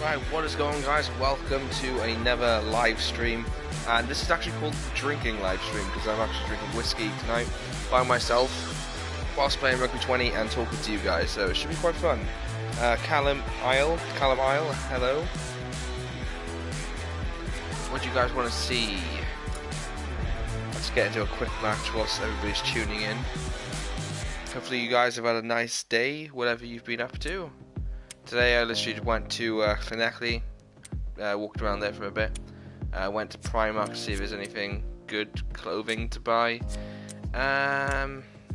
Right, what is going on, guys? Welcome to another live stream, and this is actually called the drinking live stream because I'm actually drinking whiskey tonight by myself whilst playing Rugby 20 and talking to you guys, so it should be quite fun. Callum Isle, hello. What do you guys want to see? Let's get into a quick match whilst everybody's tuning in. Hopefully you guys have had a nice day, whatever you've been up to. Today I literally went to Llanelli, walked around there for a bit, went to Primark to see if there's anything good clothing to buy.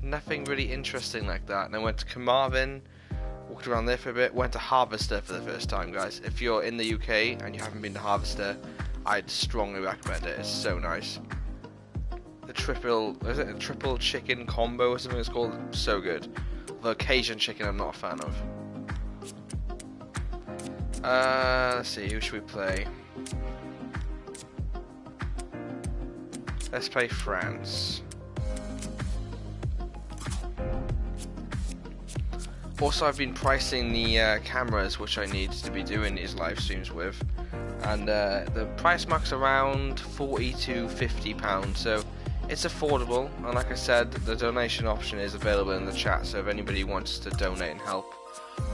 Nothing really interesting like that. And I went to Carmarthen, walked around there for a bit, went to Harvester for the first time, guys. If you're in the UK and you haven't been to Harvester, I'd strongly recommend it. It's so nice. The triple chicken combo or something it's called? So good. The Cajun chicken I'm not a fan of. Let's see, who should we play? Let's play France. Also, I've been pricing the cameras which I need to be doing these live streams with, and the price mark's around £40 to £50, so it's affordable. And like I said, the donation option is available in the chat, so if anybody wants to donate and help,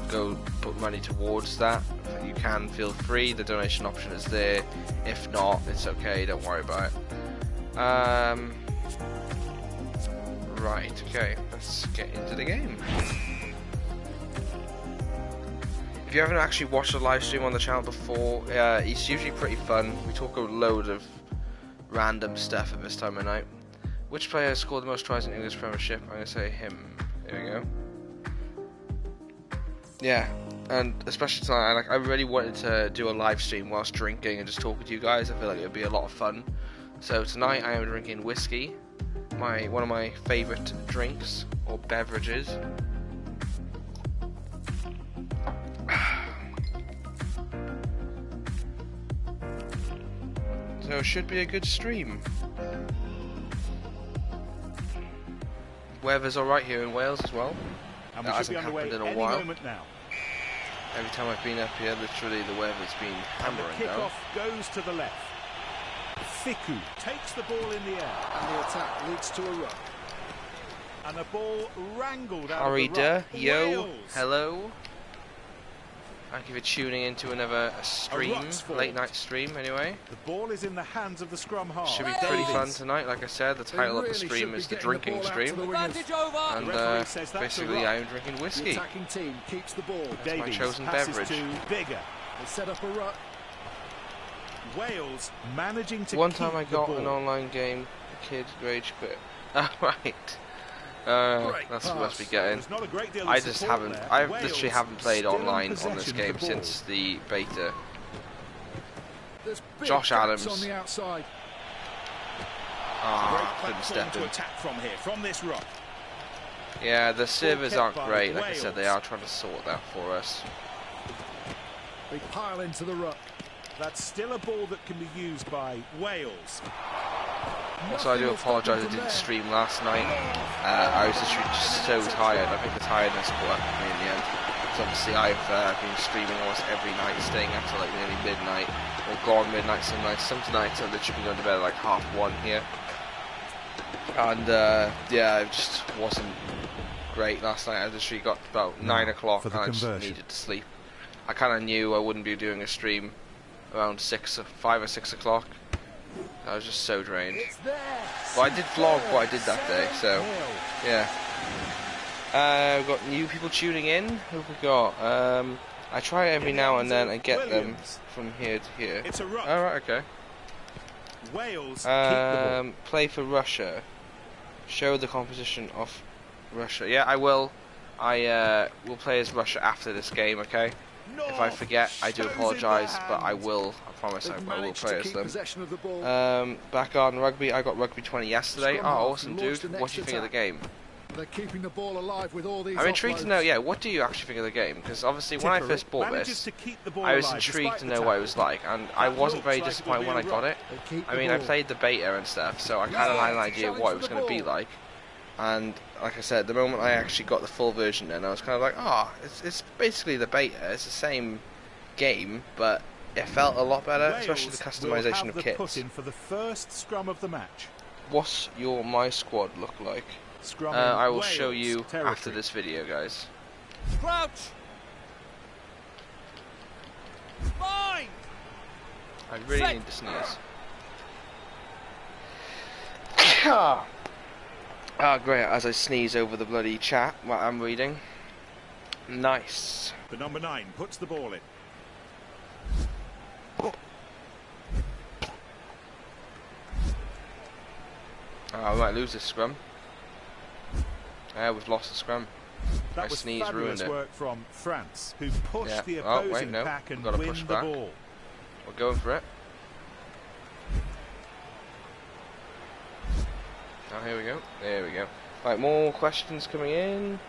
go put money towards that. You can, feel free. The donation option is there. If not, it's okay. Don't worry about it. Right. Okay. Let's get into the game. If you haven't actually watched a live stream on the channel before, it's usually pretty fun. We talk a load of random stuff at this time of night. Which player scored the most tries in English Premiership? I'm gonna say him. There we go. Yeah, and especially tonight, I really wanted to do a live stream whilst drinking and just talking to you guys. I feel like it would be a lot of fun. So tonight I am drinking whiskey, one of my favourite drinks or beverages. So it should be a good stream. Weather's alright here in Wales as well. And that hasn't happened in a while. Now. Every time I've been up here, literally the weather's been hammering the down. kickoff goes to the left. Fiku takes the ball in the air. And the attack leads to a ruck. And the ball wrangled out Harry of the ruck. yo, Wales. hello. Thank you for tuning into another stream, late night stream anyway. The ball is in the hands of the scrum half. Should be pretty fun tonight, like I said. The title of the stream is the drinking stream. And basically I am drinking whiskey. The attacking team keeps the ball. That's my chosen beverage. To Bigger. They set up a ruck. Wales managing to One keep time I got the ball. an online game, the kid rage quit. Right. That's what I must be getting. Not a great deal of I just support haven't. there. I Wales literally haven't played still in online on possession this of game the ball. since the beta. There's big Josh gaps Adams. on the outside. Couldn't step to in. attack from here, from this rock. Yeah, the servers kept aren't by great. Like I said, they Wales. are trying to sort that for us. They pile into the ruck. That's still a ball that can be used by Wales. Also, I do apologise I didn't stream last night. I was literally just so tired. I think the tiredness caught up with me in the end. So obviously I've been streaming almost every night, staying up till like nearly midnight, or gone midnight some nights. Some nights I've literally been going to bed at like 1:30 here. And yeah, it just wasn't great last night. I literally got about 9 o'clock and I just needed to sleep. I kind of knew I wouldn't be doing a stream around 5 or 6 o'clock. I was just so drained. Well, I did vlog what I did that day, so yeah. We've got new people tuning in. Who have we got? I try every now and then and get them from here to here. It's a ruck. Alright, okay. Wales keep the ball. Play for Russia. Show the composition of Russia. Yeah, I will. I will play as Russia after this game, okay? If I forget, I do apologise, but I will. I promise I will play as them. Back on rugby, I got Rugby 20 yesterday. Oh, awesome, dude. What do you think of the game? They're keeping the ball alive with all these. I'm intrigued to know, yeah, what do you actually think of the game? Because obviously when I first bought this, I was intrigued to know what it was like, and I wasn't very disappointed when I got it. I mean, I played the beta and stuff, so I kind of had an idea of what it was going to be like. And like I said, the moment I actually got the full version then, I was kind of like, it's basically the beta. It's the same game, but it felt a lot better, especially the Wales will customization have of the kits. put-in for the first scrum of the match. What's my squad look like? Scrum I will Wales show you territory. after this video, guys. Crouch. Fine. I really need to sneeze. Great, as I sneeze over the bloody chat what I'm reading. Nice. The number 9 puts the ball in. I might lose this scrum. We've lost the scrum. My That was sneeze ruined fabulous it. work from France, who pushed the Oh, opposing wait, no. pack and We've got to win push the back. ball. We're going for it. Oh, here we go. There we go. Right, more questions coming in.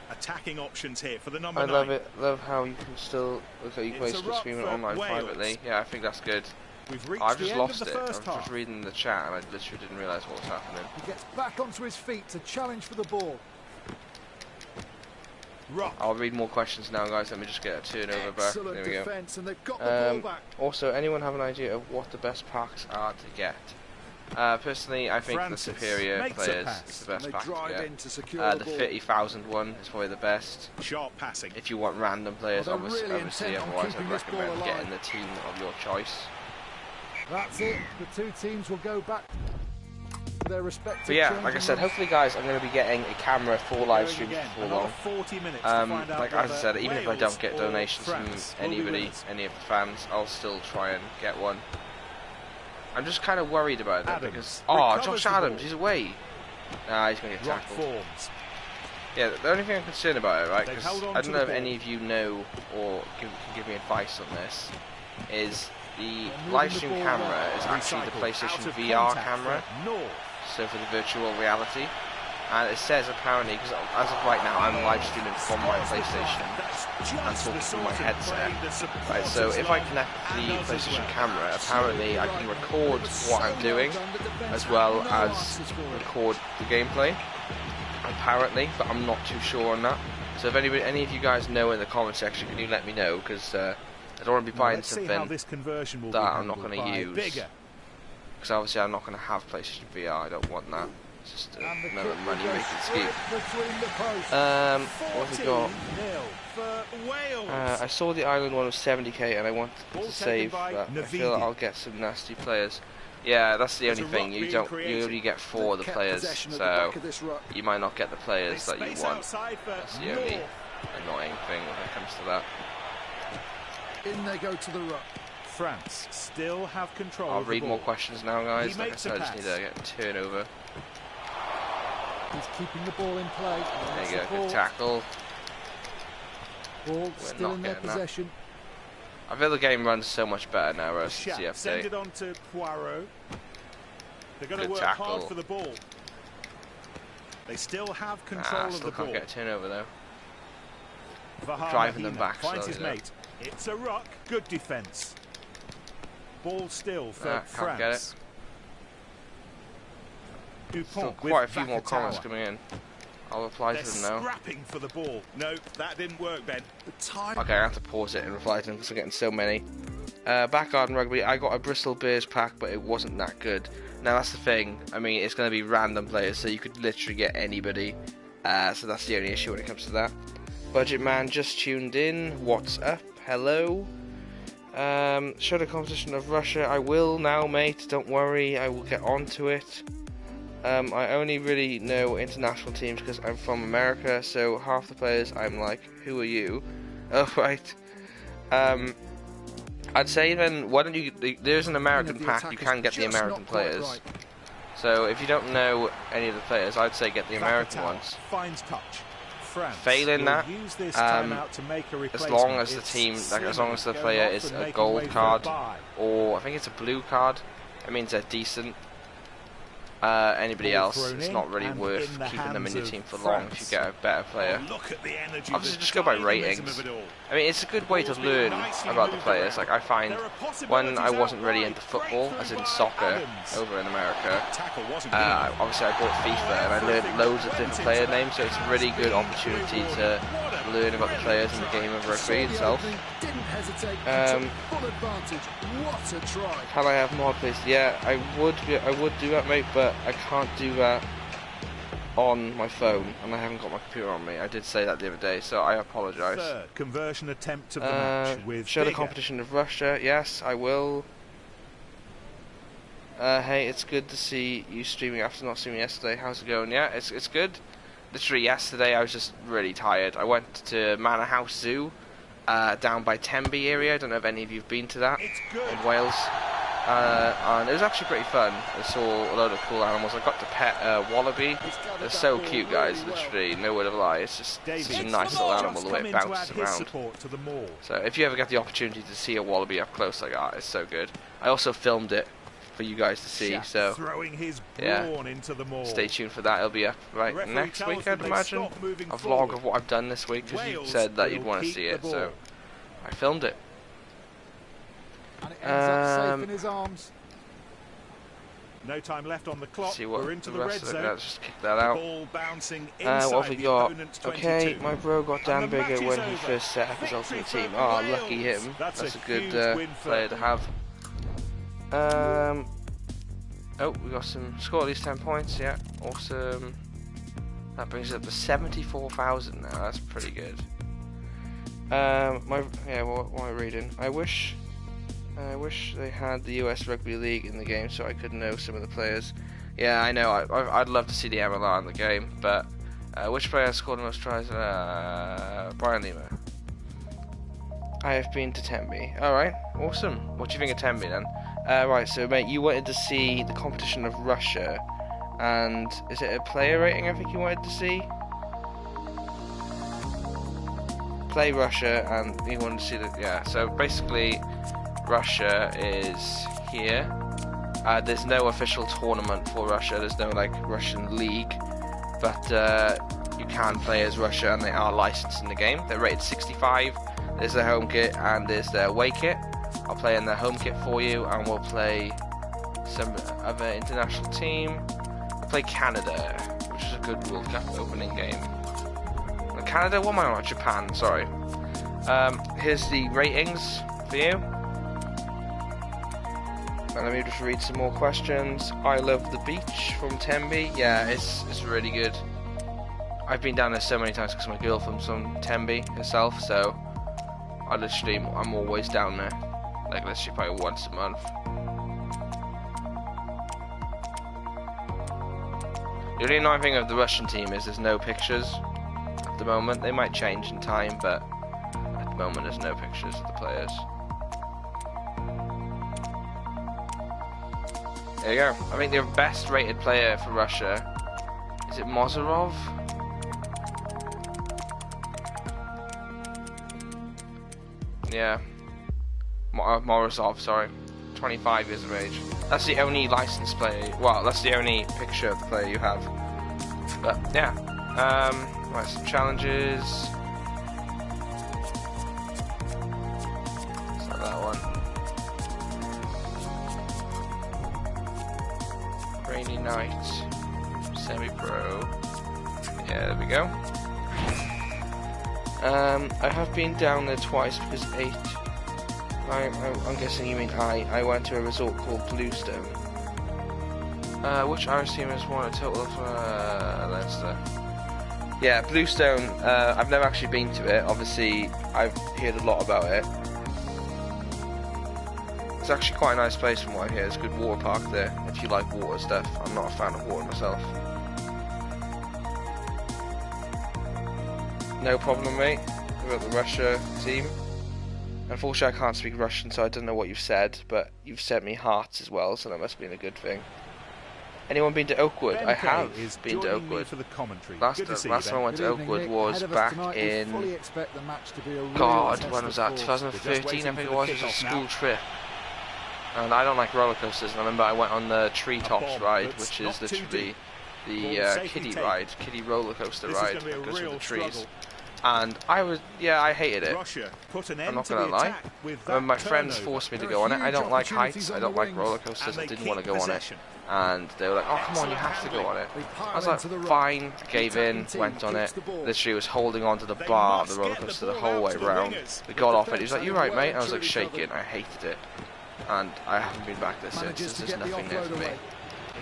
Attacking options here for the number I 9. love it. Love how you can still look at you play It's a ruck stream it for online Wales. privately. Yeah, I think that's good. We've reached I've the just end of lost the it. I was first half. just reading the chat and I literally didn't realise what was happening. He gets back onto his feet to challenge for the ball. Ruck. I'll read more questions now, guys. Let me just get a turnover back. Excellent There we go. defence, and they've got the ball back. Also, anyone have an idea of what the best packs are to get? Personally, I think Francis the superior makes a players pass. is the best They pack to drive get. in to secure The ball. 50,000 one is probably the best. Sharp passing. If you want random players, Well, they're obviously, really intent on otherwise I'd keeping this ball recommend alive. getting the team of your choice. That's it. The two teams will go back to their respective. But yeah, like I changing said, rooms. hopefully, guys, I'm going to be getting a camera for live streams Again, before another long. 40 minutes to find out Like as I whether said, even if I Wales don't get or donations France from will be anybody, winners. any of the fans, I'll still try and get one. I'm just kind of worried about that Adams because recovers Josh the ball. Adams, he's away. Nah, he's going to get Ruck tackled. forms. Yeah, the only thing I'm concerned about it, right? They've 'Cause held on I to don't the know if ball. any of you know or can give me advice on this. Is the moving live the stream ball camera well. is actually the Recycled. PlayStation Out of VR contact camera, for North. so for the virtual reality. And it says apparently, because as of right now, I'm live streaming from my PlayStation. I'm talking through my headset. Right, so if I connect the PlayStation camera, apparently I can record what I'm doing as well as record the gameplay. Apparently, but I'm not too sure on that. So if any of you guys know in the comment section, can you let me know? Because I don't want to be buying Let's see something how this conversion will that be I'm not handled going to by use. Bigger. Because obviously I'm not going to have PlayStation VR. I don't want that. It's just another money-making scheme. What have we got? 14-0 for Wales. I saw the Island one was 70k and I wanted Ball to taken save by that. I Navidi. feel I'll get some nasty players. Yeah, that's the There's only a thing. ruck You being you created. only get 4 of the Kept players, possession at the so back of this ruck. you might not get the players that you Space want. outside for That's the only North. annoying thing when it comes to that. In they go to the ruck. France still have control I'll of the read ball. more questions now, guys. He Like I makes said, a I just need pass. to get a turnover. He's keeping the ball in play. There you go, Support. good tackle. Ball still not in their getting that. possession. I feel the game runs so much better now since Shat the send update. it on to Poirot. They're going to Good work tackle. hard for the ball. They still have control of Still the can't ball. get a turnover though. Vaha driving them Mahina back finds his slowly, though. mate. It's a ruck. Good defence. Ball still for Can't get it. France. Still Dupont quite a with few more Vakatawa. comments coming in. I'll reply They're to them now. scrapping for the ball. No, that didn't work, Ben. The time. Okay, I have to pause it and reply to them because I'm getting so many. Back garden rugby, I got a Bristol Bears pack, but it wasn't that good. Now that's the thing. I mean, it's going to be random players, so you could literally get anybody. So that's the only issue when it comes to that. Budget man just tuned in. What's up? Hello. Show the competition of Russia. I will now, mate. Don't worry. I will get onto it. I only really know international teams because I'm from America, so half the players I'm like, who are you? Oh, right. I'd say then, why don't you, there's an American pack, you can get the American players. Right. So if you don't know any of the players, I'd say get the American Vakatawa ones. finds touch. France Failing will that, use this timeout to make a As replacement. long as the It's team, like as long as the Slimani player going off is and a making gold way for a card, bye. or I think it's a blue card, it means they're decent. Anybody Ball else, thrown it's in not really and worth in the keeping them in your hands team for of long if France. you get a better player. Oh, look at the energy, Obviously, the just go by dynamism ratings. of it all. I mean, it's a good way to Ball's been learn nicely about the moved players. around. Like, I find There are when I possibilities wasn't really outright. into football, Breakthrough as in by soccer, Adams. over in America, Tackle wasn't good enough. obviously I bought FIFA and I learned loads of different player names, so it's a really good opportunity to learn about the players in the game of rugby itself. Can I have mod please? Yeah, I would do that, mate, but I can't do that on my phone, and I haven't got my computer on me. I did say that the other day, so I apologise. Third conversion attempt of the match with show the competition of Russia. Yes, I will. Hey, it's good to see you streaming after not streaming yesterday. How's it going? Yeah, it's good. Literally yesterday I was just really tired. I went to Manor House Zoo down by Tenby area. I don't know if any of you have been to that in Wales. And it was actually pretty fun. I saw a load of cool animals. I got to pet a wallaby. They're so cute, guys. Literally, no word of a lie. It's just such a nice little animal the way it bounces around. So if you ever get the opportunity to see a wallaby up close like that, it's so good. I also filmed it for you guys to see, so yeah, stay tuned for that. It'll be up next week, I'd imagine. A vlog of what I've done this week, because you said that you'd want to see it, so I filmed it. And it ends up safe in his arms. No time left on the clock. See what we're into the the rest red of zone. Let's just kick that out. Ball bouncing What have we got? Okay, 22. my bro got Dan Bigger when he first set up his ultimate team. Oh, lucky him. That's a good player to have. Oh, we got some, score at least 10 points, yeah, awesome. That brings it up to 74,000 now, that's pretty good. What am I reading? I wish they had the US Rugby League in the game so I could know some of the players. Yeah, I know, I'd love to see the MLR in the game, but which player scored the most tries? Brian Lima. I have been to Tenby. Alright, awesome. What do you think of Tenby then? Right, so mate, you wanted to see the competition of Russia, and is it a player rating I think you wanted to see? Play Russia, and you wanted to see the, yeah, so basically Russia is here. There's no official tournament for Russia, there's no like Russian league, but you can play as Russia and they are licensed in the game. They're rated 65, there's their home kit and there's their away kit. I'll play in the home kit for you, and we'll play some other international team. We'll play Canada, which is a good World Cup opening game. Canada? What am I on? Japan, sorry. Here's the ratings for you. And let me just read some more questions. I love the beach from Tenby. Yeah, it's really good. I've been down there so many times because my girlfriend's from Tenby herself, so I'm always down there. Like literally probably once a month. The only annoying thing of the Russian team is there's no pictures at the moment. They might change in time, but at the moment there's no pictures of the players. There you go. I think the best rated player for Russia, is it Mozarov? Yeah. Morozov, sorry, 25 years of age. That's the only licensed player, well, that's the only picture of the player you have. But, yeah. Right, some challenges. It's not that one. Rainy night. Semi-pro. Yeah, there we go. I have been down there twice because 8. I'm guessing you mean I went to a resort called Bluestone. Which Irish team has won a total of Leinster? Yeah, Bluestone, I've never actually been to it. Obviously, I've heard a lot about it. It's actually quite a nice place from what I hear. There's a good water park there, if you like water stuff. I'm not a fan of water myself. No problem, mate. We've got the Russia team. Unfortunately, I can't speak Russian, so I don't know what you've said, but you've sent me hearts as well, so that must have been a good thing. Anyone been to Oakwood? I have been to Oakwood. Last time I went to Oakwood was back in... God, when was that? 2013, I think it was. It was a school trip. And I don't like roller coasters, and I remember I went on the Treetops ride, which is literally the kiddie roller coaster ride that goes through the trees. And I hated it. Russia put an I'm end not to gonna the lie. attack with When that my friends turnover. forced me to There go are on it, I huge don't like opportunities heights, I on don't the like wings. roller coasters, And I they didn't keep want to go on it. possession. And they were like, oh come on, you Excellent have to go on it. They pile I was like, into the ruck. fine, gave Attacking in, team went on keeps it. the ball. Literally was holding on to the They bar of the must roller get the coaster the ball whole out way to the round. wingers. We The got off it, he defence was like, you have right well mate? and I was like truly shaking, covered. I hated it. And I haven't been back there since, Manages to there's get the nothing there offload for me. away.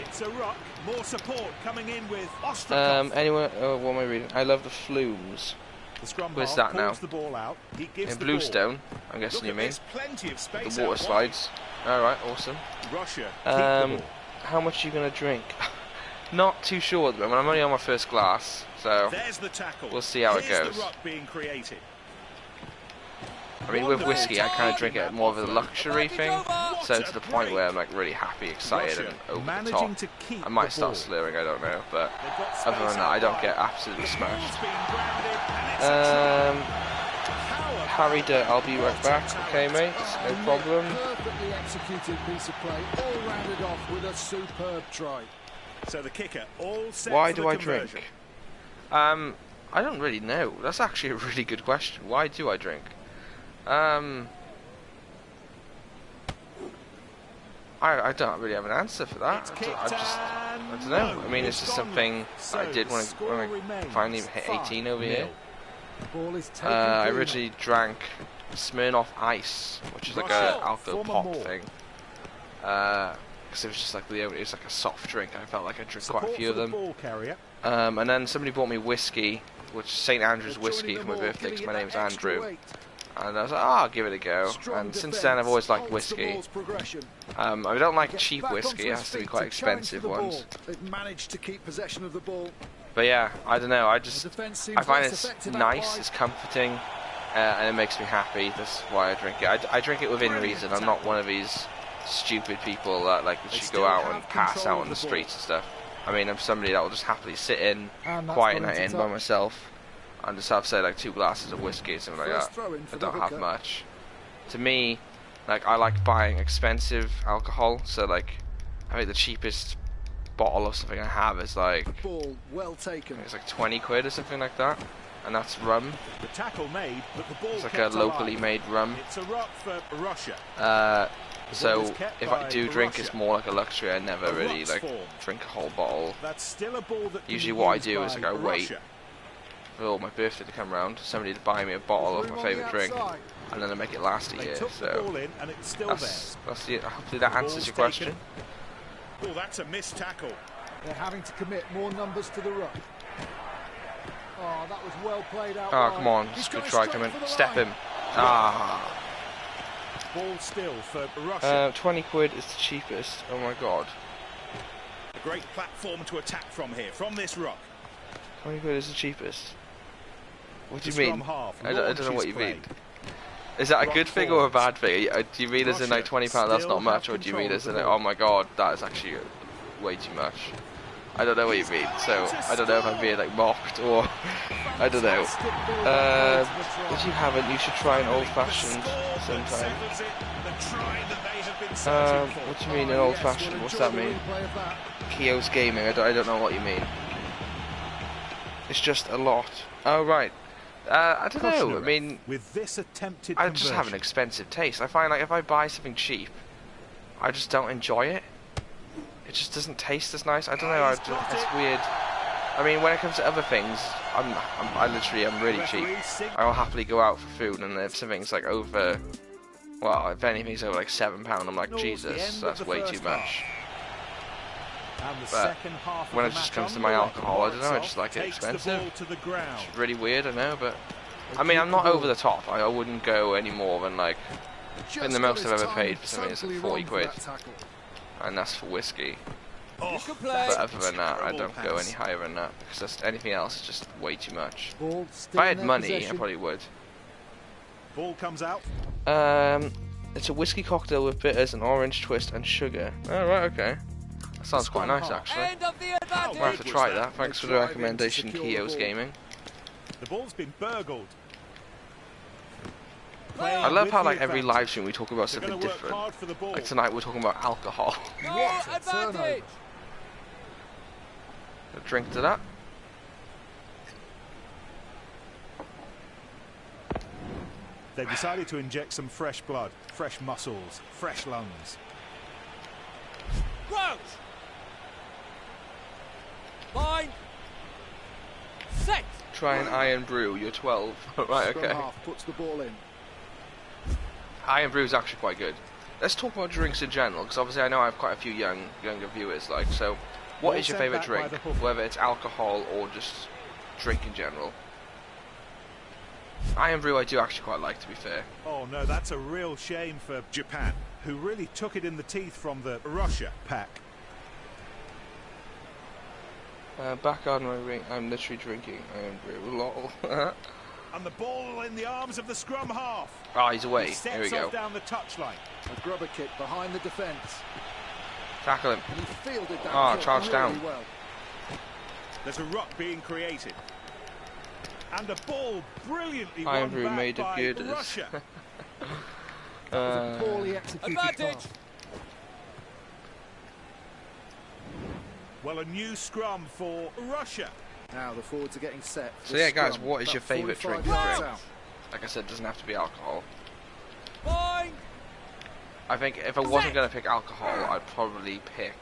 It's a ruck. More support coming in with Ostrakov. Anyway, what am I reading? I love the flumes. The scrum Where's half that now? pulls the ball out. He gives In the Bluestone, ball. I'm guessing Look you at mean. this, plenty of space The water out slides. Alright, awesome. wide. Russia keep the ball. How much are you going to drink? Not too sure at the moment. I'm only on my first glass, so There's the tackle. we'll see how it Here's goes. the ruck being created. I mean, with whiskey, I kind of drink it more of a luxury thing, so to the point where I'm like really happy, excited, and over the top. To keep I might the start ball. slurring, I don't know, but They've got other space than that, I don't out get wide. absolutely The smashed. ball's being grounded, and it's a try. How Harry, about I'll be right what back. a Okay, talent. mate, Oh, no Nick, problem. Perfectly executed piece of play, all rounded off with a superb try. So the kicker all set Why for do the I conversion. drink? I don't really know. That's actually a really good question. Why do I drink? I don't really have an answer for that. It's I kicked don't and know. no, I mean, it's it's just gone something late. that So I did the when score I remains finally hit 18 over 5-0. here. The ball is taken I clean. originally drank Smirnoff Ice, which is like Russia, a alcohol former pop more. thing. Because it was just like it was like a soft drink. I felt like I drank quite a Support few for of the them. ball carrier. And then somebody bought me whiskey, which is St Andrew's They're whiskey joining for my them all, birthday, because giving my it name's that extra Andrew. weight. And I was like, I'll give it a go. Strong And since defence then, I've always liked halts the whiskey. ball's progression. I don't like Gets cheap back whiskey. onto It his has to be feet quite to challenge expensive for the ones. ball. They've managed to keep possession of the ball. But yeah, I don't know. The defence seems I find less it's effective out nice, wide. it's comforting, and it makes me happy. That's why I drink it. I drink it within reason. I'm not one of these stupid people that like They should still go out have and pass control out of on the the ball. streets and stuff. I mean, I'm somebody that will just happily sit in, And that's quiet gone night into in by touch. myself, and just have, say, like 2 glasses of whiskey or something like First that. throw in I for the don't have hooker. much. To me, like I like buying expensive alcohol, so like I think the cheapest bottle of something I have is like Ball well taken. it's like 20 quid or something like that, and that's rum. The tackle made, but the ball It's like a kept locally alive. made rum. It's a ruck for Russia. So is kept if I by do drink, Russia. it's more like a luxury. I never A really ruck's like formed. drink a whole bottle. That's still a ball that can Usually be what I used do is by like I wait Russia. for my birthday to come round, somebody to buy me a bottle of Room my on the favourite drink, outside. and then I make it last a They year. took the So ball in, and it's still that's it. Hopefully that The answers ball's your question. taken. there. Oh, that's a missed tackle. They're having to commit more numbers to the ruck. Oh, that was well played out. Oh, wide. come on. He's It's a good going try, straight come in. for the Step line. him. Ah. Ball still for Russia. 20 quid is the cheapest. Oh my god. A great platform to attack from here, from this ruck. 20 quid is the cheapest. What do The you scrum mean? half I don't know what launches you play. mean. Is that a Ruck good thing or a forwards. bad thing? Do you mean as in like £20 that's still not much, have or do you mean control as of in the like, ball. oh my god, that is actually way too much? I don't know what you mean, so I don't know if I'm being like mocked or I don't know. Fantastic ball back to the try. If you haven't, you should try an old-fashioned sometime. What do you mean an Oh, old-fashioned? yes, What's we'll that enjoy mean? the replay of that. Keogh's Gaming. I don't know what you mean. It's just a lot. Oh right. I don't know. I mean, with this attempted I just have an conversion. expensive taste. I find like if I buy something cheap, I just don't enjoy it. It just doesn't taste as nice. I don't know. It's weird. I mean, when it comes to other things, I literally am really cheap. I'll happily go out for food, and if something's like over, well, if anything's over like £7, I'm like, Ignores the Jesus, end that's of the way first too much. And the But second half of when the it just match comes to on my the way. alcohol, I don't know, I just like it Takes the expensive. ball to the ground. It's really weird, I know, but I mean, I'm not over the top. I wouldn't go any more than like, Just the most got I've his ever paid timing for something is like totally 40 wrong for quid. that tackle. and that's for whiskey. Oh, But other than that, I terrible don't go pass. any higher than that because that's, anything else is just way too much. Ball If still I in had their money, I possession. probably would. Ball comes out. It's a whiskey cocktail with bitters, an orange twist, and sugar. Oh, right, okay. That sounds quite nice, actually. End of the How advantage. Might have to good try was that. Thanks for the Driving to recommendation, secure the Keogh's ball. Gaming. The ball's been burgled. I love With how the like every advantage. live stream we talk about They're something gonna work different. hard for the ball. Like tonight we're talking about alcohol. No What a advantage. turnover. A drink to that. They've decided to inject some fresh blood, fresh muscles, fresh lungs. Crouch! Line! Set! Try an iron brew. You're 12. Right, Scrum okay. half puts the ball in. Iron brew is actually quite good. Let's talk about drinks in general, because obviously I know I have quite a few younger viewers. Like, so, what is your favourite drink? Whether it's alcohol or just drink in general. Iron brew I do actually quite like, to be fair. Oh no, that's a real shame for Japan, who really took it in the teeth from the Russia pack. Back on my ring, I'm literally drinking iron brew. Lol. And the ball in the arms of the scrum half. Ah, he's away. He sets Here we go. off down the touchline. A grubber kick behind the defence. Tackle him. And he fielded that Ah, kick charge really down. well. There's a ruck being created. And the ball brilliantly Iron won brew back made of by girders. Russia. That was a poorly executed Advantage! pass. Well, a new scrum for Russia. Now the forwards are getting set. for So yeah, guys, scrum. what is About your favourite 45 drink to yards drink? out. Like I said, it doesn't have to be alcohol. Line! I think if I wasn't going to pick alcohol, I'd probably pick...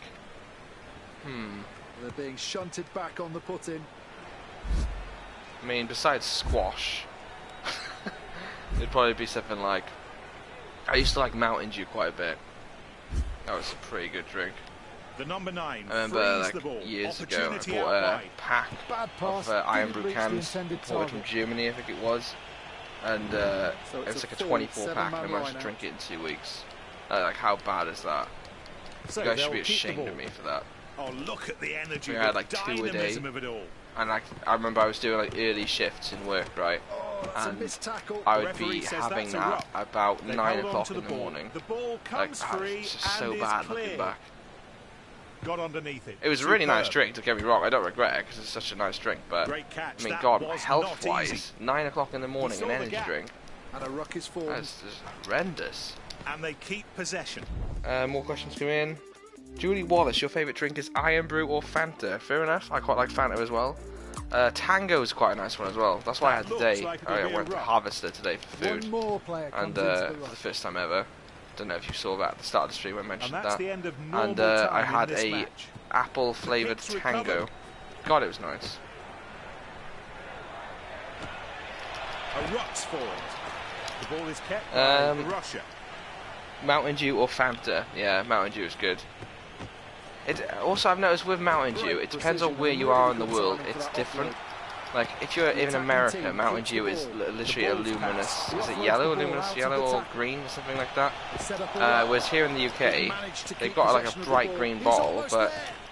They're being shunted back on the put-in. I mean, besides squash, it'd probably be something like... I used to like Mountain Dew quite a bit. That was a pretty good drink. The number 9 I remember, frees the ball. like, years ago, I Opportunity bought a outside. pack Bad pass. of iron didn't brew reach the cans, intended imported from target. Germany, I think it was. And So it it's was a like a full 24 pack, and I seven-man managed to line drink it in 2 weeks. Like, how bad is that? So You guys they'll should be keep the ashamed ball. of me for that. Oh, look at the energy, I had, the like, 2 a day. dynamism of it all. And I remember I was doing like early shifts in work, right? Oh, that's a And missed tackle. I The would be referee says having that's a that ruck. about They've 9 held on o'clock to in the ball. morning. The ball Like, comes free it's just so and bad is looking clear. back. Got underneath it. It was a really nice Superb. drink, don't get me wrong. I don't regret it because it's such a nice drink. But Great catch. I mean, That God, was not health-wise, easy. 9 o'clock in the morning, saw an the energy gap. drink. And a ruck is formed. That's just horrendous. And they keep possession. More questions come in. Julie Wallace, your favourite drink is Iron Brew or Fanta? Fair enough. I quite like Fanta as well. Tango is quite a nice one as well. That's what I had That looks today. like it'll I be a went to ruck. Harvester today for food. One more player comes And into the for ruck. the first time ever. Don't know if you saw that at the start of the stream. I And mentioned that's that. the end of normal And time I had in this a match. apple flavoured The kick's recovered. tango. God, it was nice. A ruck's forward. The ball is kept by Russia. Mountain Dew or Fanta? Yeah, Mountain Dew is good. Also, I've noticed with Mountain Dew, it depends on where you are in the world. It's different. Like, if you're in America, Mountain Dew is literally a luminous... Is it yellow? Luminous yellow or green or something like that? Whereas here in the UK, they've got like a bright green bottle, but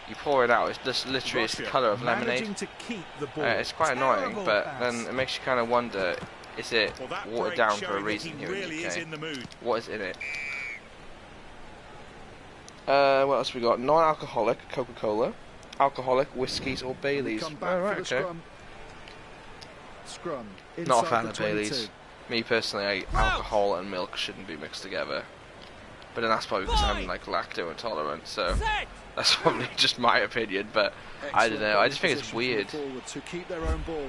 you pour it out, it's just literally it's the colour of lemonade. Managing to keep the ball. It's quite annoying, Terrible but pass. then it makes you kind of wonder, is it Well, that watered break down for a showing that reason he here really in the is UK? in the mood. What is in it? What else we got? Non-alcoholic Coca-Cola, alcoholic whiskies or Baileys. Come back Oh, right, for the okay. scrum. Scrum. Not a inside fan the of 22. Baileys. Me personally, alcohol and milk shouldn't be mixed together. But then that's probably because I'm like lacto intolerant, so Set! that's probably just my opinion. But I don't Excellent know. I just think it's position for the weird. forward to keep their own ball.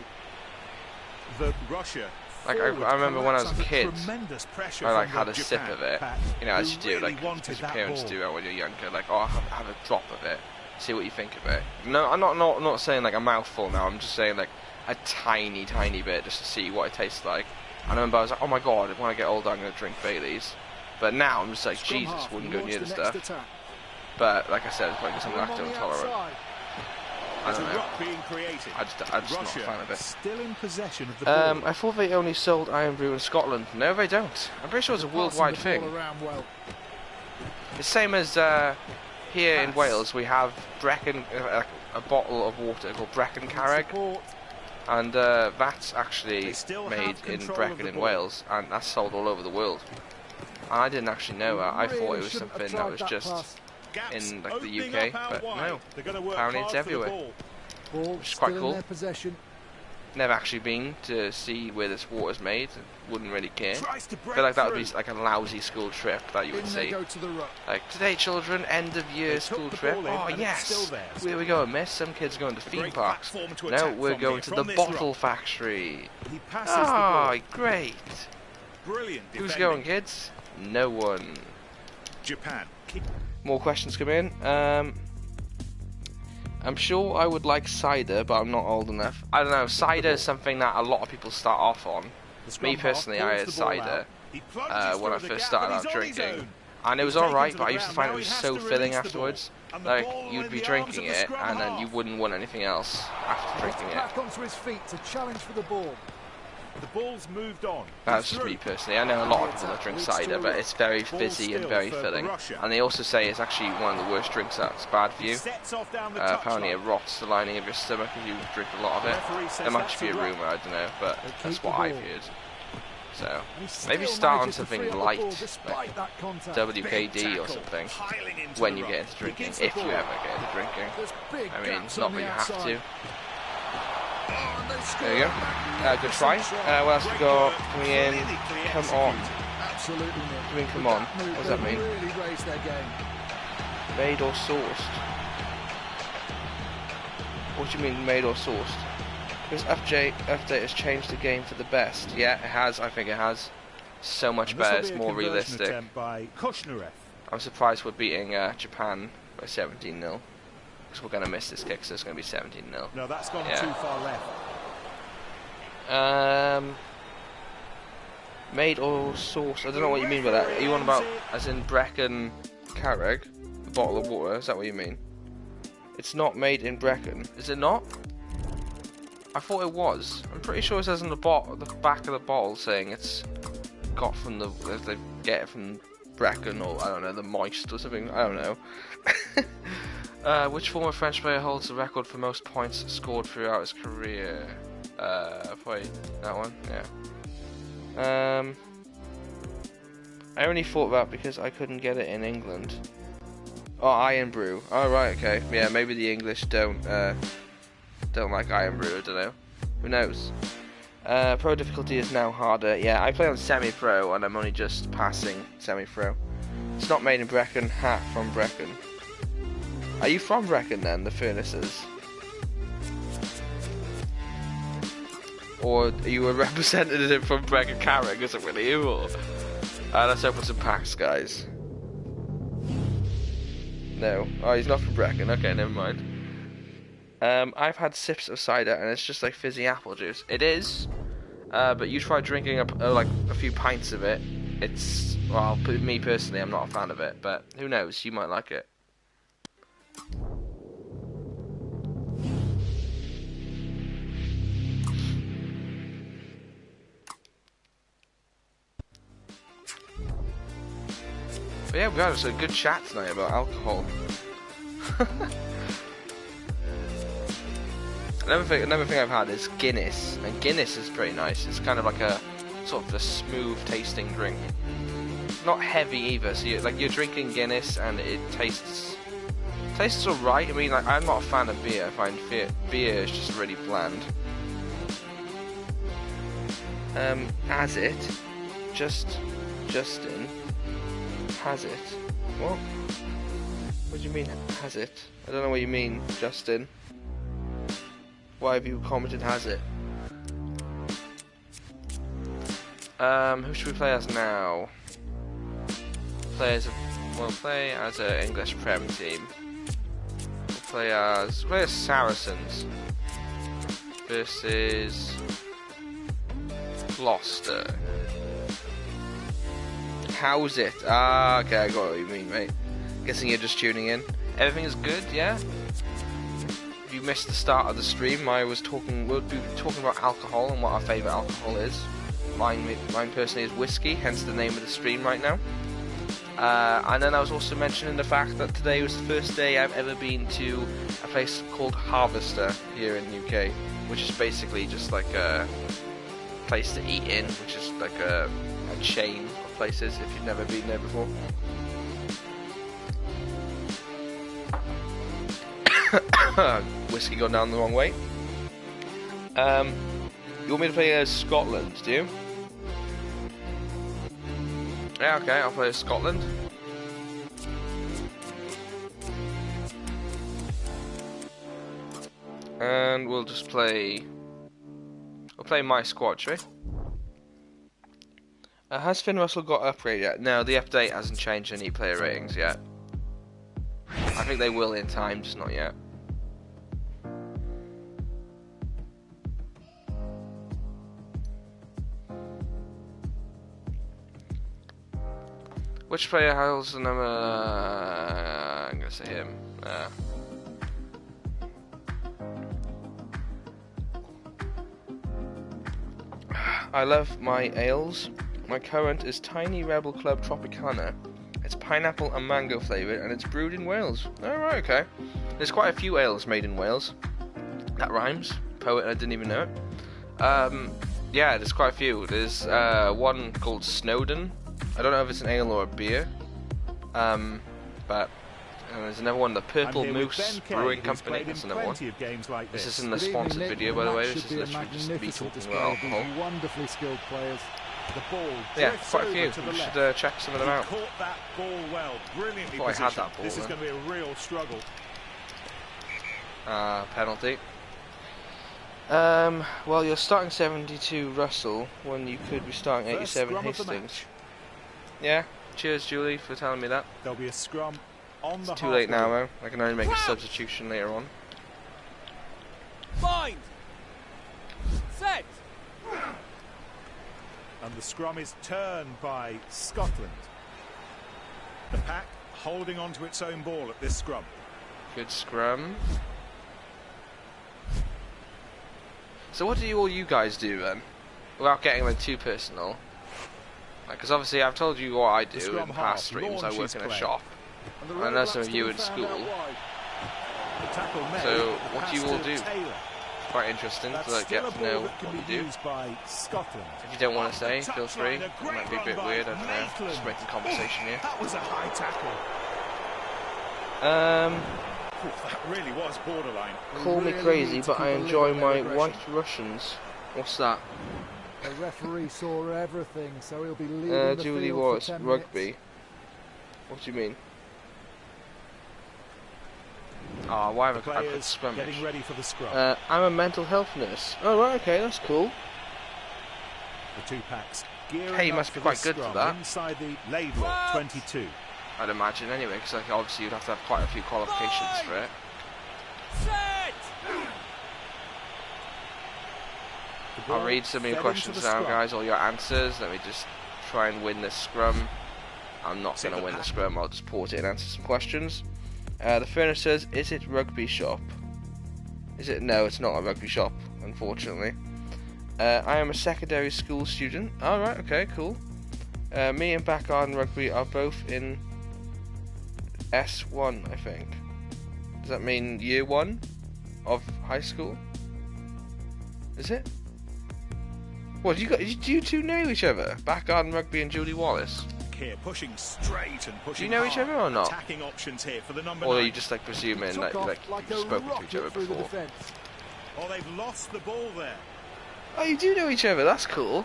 The Russia. Like, I remember when I was a kid, Tremendous pressure I like from had the a sip Japan of it. pack, You know, as who you do, really like wanted as your that parents ball. do when you're younger. Like, oh, have a drop of it, see what you think of it. No, I'm not saying like a mouthful now. I'm just saying like a tiny bit just to see what it tastes like. And I remember I was like, oh my god, when I get older, I'm gonna drink Baileys. But now I'm just like, Scrum Jesus, half, wouldn't he go near the launched next stuff. attack. But like I said, it's because I'm One on lacto the intolerant. outside. I There's don't a know. ruck being created. I'm just not a Russia fan of it. still in possession of the ball. I thought they only sold Iron Brew in Scotland. No, they don't. I'm pretty sure it's a Passing worldwide the thing. ball around well. The same as here in Wales, we have Brecon, a bottle of water called Brecon Carreg, Support. and that's actually They still made have in control of Brecon the in ball. Wales, and that's sold all over the world. And I didn't actually know that. I thought Really it was shouldn't have something that tried was that just pass. Gaps in like the opening UK, up out but wide. no. They're going to work Apparently hard it's for the everywhere. ball. Ball Which is still quite in cool. their possession. Never actually been to see where this water's made. Wouldn't really care. Tries to I break feel like that would be through. like a lousy school trip that you would In they see. go to the ruck. Like, today children, end of year They took school the trip. ball in Oh and it's yes, still there. where we going, miss? Some kids are going to theme great parks. platform to No, attack we're from going here, to from the this bottle ruck. factory. He passes Ah, the great. Brilliant Who's defending. going, kids? No one. Japan. More questions come in. I'm sure I would like cider, but I'm not old enough. I don't know. Cider is something that a lot of people start off on. Me personally, I had cider when I first started out drinking, and it was alright, but I used to find it was so filling afterwards. Like, you'd be drinking it, and then you wouldn't want anything else after drinking it. Back onto his feet to challenge for the ball. The ball's moved on. That's just me personally. I know a lot of people that drink cider, but it's very fizzy and very filling. And they also say it's actually one of the worst drinks that's bad for you. Apparently it rots the lining of your stomach if you drink a lot of it. There might actually be a rumour, I don't know, but that's what I've heard. So, maybe start on something light, like WKD or something, when you get into drinking, if you ever get into drinking. I mean, not that you have to. There you go. Good try. What else we got coming in? Come on. Absolutely. I mean, come on. What does that mean? Made or sourced? What do you mean, made or sourced? Because update has changed the game for the best. Yeah, it has. I think it has. So much better. It's more realistic. I'm surprised we're beating Japan by 17-0. Because we're going to miss this kick, so it's going to be 17-0. No, that's gone too far left. Made or sourced? I don't know what you mean by that. Are you on about, as in Brecon Carreg? A bottle of water? Is that what you mean? It's not made in Brecon. Is it not? I thought it was. I'm pretty sure it says on the back of the bottle saying it's got from the, they get it from Brecon, or I don't know, the Moist or something. I don't know. Which former French player holds the record for most points scored throughout his career? Probably that one, yeah. I only thought that because I couldn't get it in England. Oh, Iron Brew. Oh, right, okay. Yeah, maybe the English don't like Iron Brew, I don't know. Who knows? Pro difficulty is now harder. Yeah, I play on semi-pro and I'm only just passing semi-pro. It's not made in Brecon, from Brecon. Are you from Brecon then, the Furnaces? Or are you a representative from Brecon Carreg or something, are you? Or... let's open some packs, guys. No. Oh, he's not from Brecon. Okay, never mind. I've had sips of cider and it's just like fizzy apple juice. It is, but you try drinking like a few pints of it. It's, well, me personally, I'm not a fan of it, but who knows? You might like it. But yeah, we had a good chat tonight about alcohol. Another thing I've had is Guinness, and Guinness is pretty nice. It's kind of like a sort of a smooth tasting drink. Not heavy either, so you're drinking Guinness and it tastes alright. I mean, like, I'm not a fan of beer. I find beer is just really bland. Justin has it. What? What do you mean has it? I don't know what you mean, Justin. Why have you commented has it? Who should we play as now? We'll play as an English Prem team. We'll play as Saracens versus Gloucester. How's it? Ah, okay, I got what you mean, mate. Guessing you're just tuning in. Everything is good, yeah? If you missed the start of the stream, we'll be talking about alcohol and what our favourite alcohol is. Mine personally is whiskey, hence the name of the stream right now. And then I was also mentioning the fact that today was the first day I've ever been to a place called Harvester here in the UK, which is basically just like a place to eat in, which is like a chain of places if you've never been there before. Whiskey gone down the wrong way. You want me to play as Scotland, do you? Yeah, okay, I'll play as Scotland. And we'll just play... We'll play my squad, shall we? Has Finn Russell got upgraded yet? No, the update hasn't changed any player ratings yet. I think they will in time, just not yet. Which player has the number? I'm gonna say him. I love my ales. My current is Tiny Rebel Club Tropicana. It's pineapple and mango flavoured and it's brewed in Wales. Alright, okay. There's quite a few ales made in Wales. That rhymes. Poet, I didn't even know it. Yeah, there's quite a few. There's one called Snowden. I don't know if it's an ale or a beer. But there's another one, the Purple Moose Brewing Company. That's another one. This isn't the sponsored video, by the way. This is literally just me talking about alcohol. Wonderfully skilled players. The ball. Yeah, quite a few. You should check some of them out. Caught that ball well, brilliantly I had that ball. This is going to be a real struggle. Penalty. Well, you're starting 72 Russell when you could be starting 87 Hastings. Yeah. Cheers, Julie, for telling me that. There'll be a scrum on the It's too late now, though. I can only make a substitution later on. Bind. Set. And the scrum is turned by Scotland. The pack holding on to its own ball at this scrum. Good scrum. So what do all you guys do then? Without getting like too personal. Because obviously I've told you what I do in past streams. I work in a shop. I know some of you in school. So what do you all do? It's quite interesting to like, get to know what you do. If you don't want to say, feel free. It might be a bit weird, I don't know. Just making conversation here. That was a high tackle. That really was borderline. Call me crazy, but I enjoy my White Russians. What's that? The referee saw everything, so he'll be leaving the Julie field Wallace, for 10 rugby. minutes. What do you mean? Oh, why have I put scrummage? Getting ready for the scrum. I'm a mental health nurse. Oh, right, okay, that's cool. The two packs. Hey, you must be quite good for that. Inside the Laidlaw 22. I'd imagine anyway, because like, obviously you'd have to have quite a few qualifications for it. Set. I'll read some of your questions now, guys, all your answers. Let me just try and win this scrum. I'm not going to win the scrum, I'll just pause it and answer some questions. The furnace says, is it rugby shop? Is it? No, it's not a rugby shop, unfortunately. I am a secondary school student. Alright, okay, cool. Me and Back on Rugby are both in S1, I think. Does that mean year 1 of high school? Is it? What, do you two know each other? Back on Rugby and Julie Wallace? Here, pushing straight and pushing. Do you know each other or not? Attacking options here for the number or 9. are you just like presuming like you've spoken to each other before? Oh, they've lost the ball there. Oh, you do know each other. That's cool.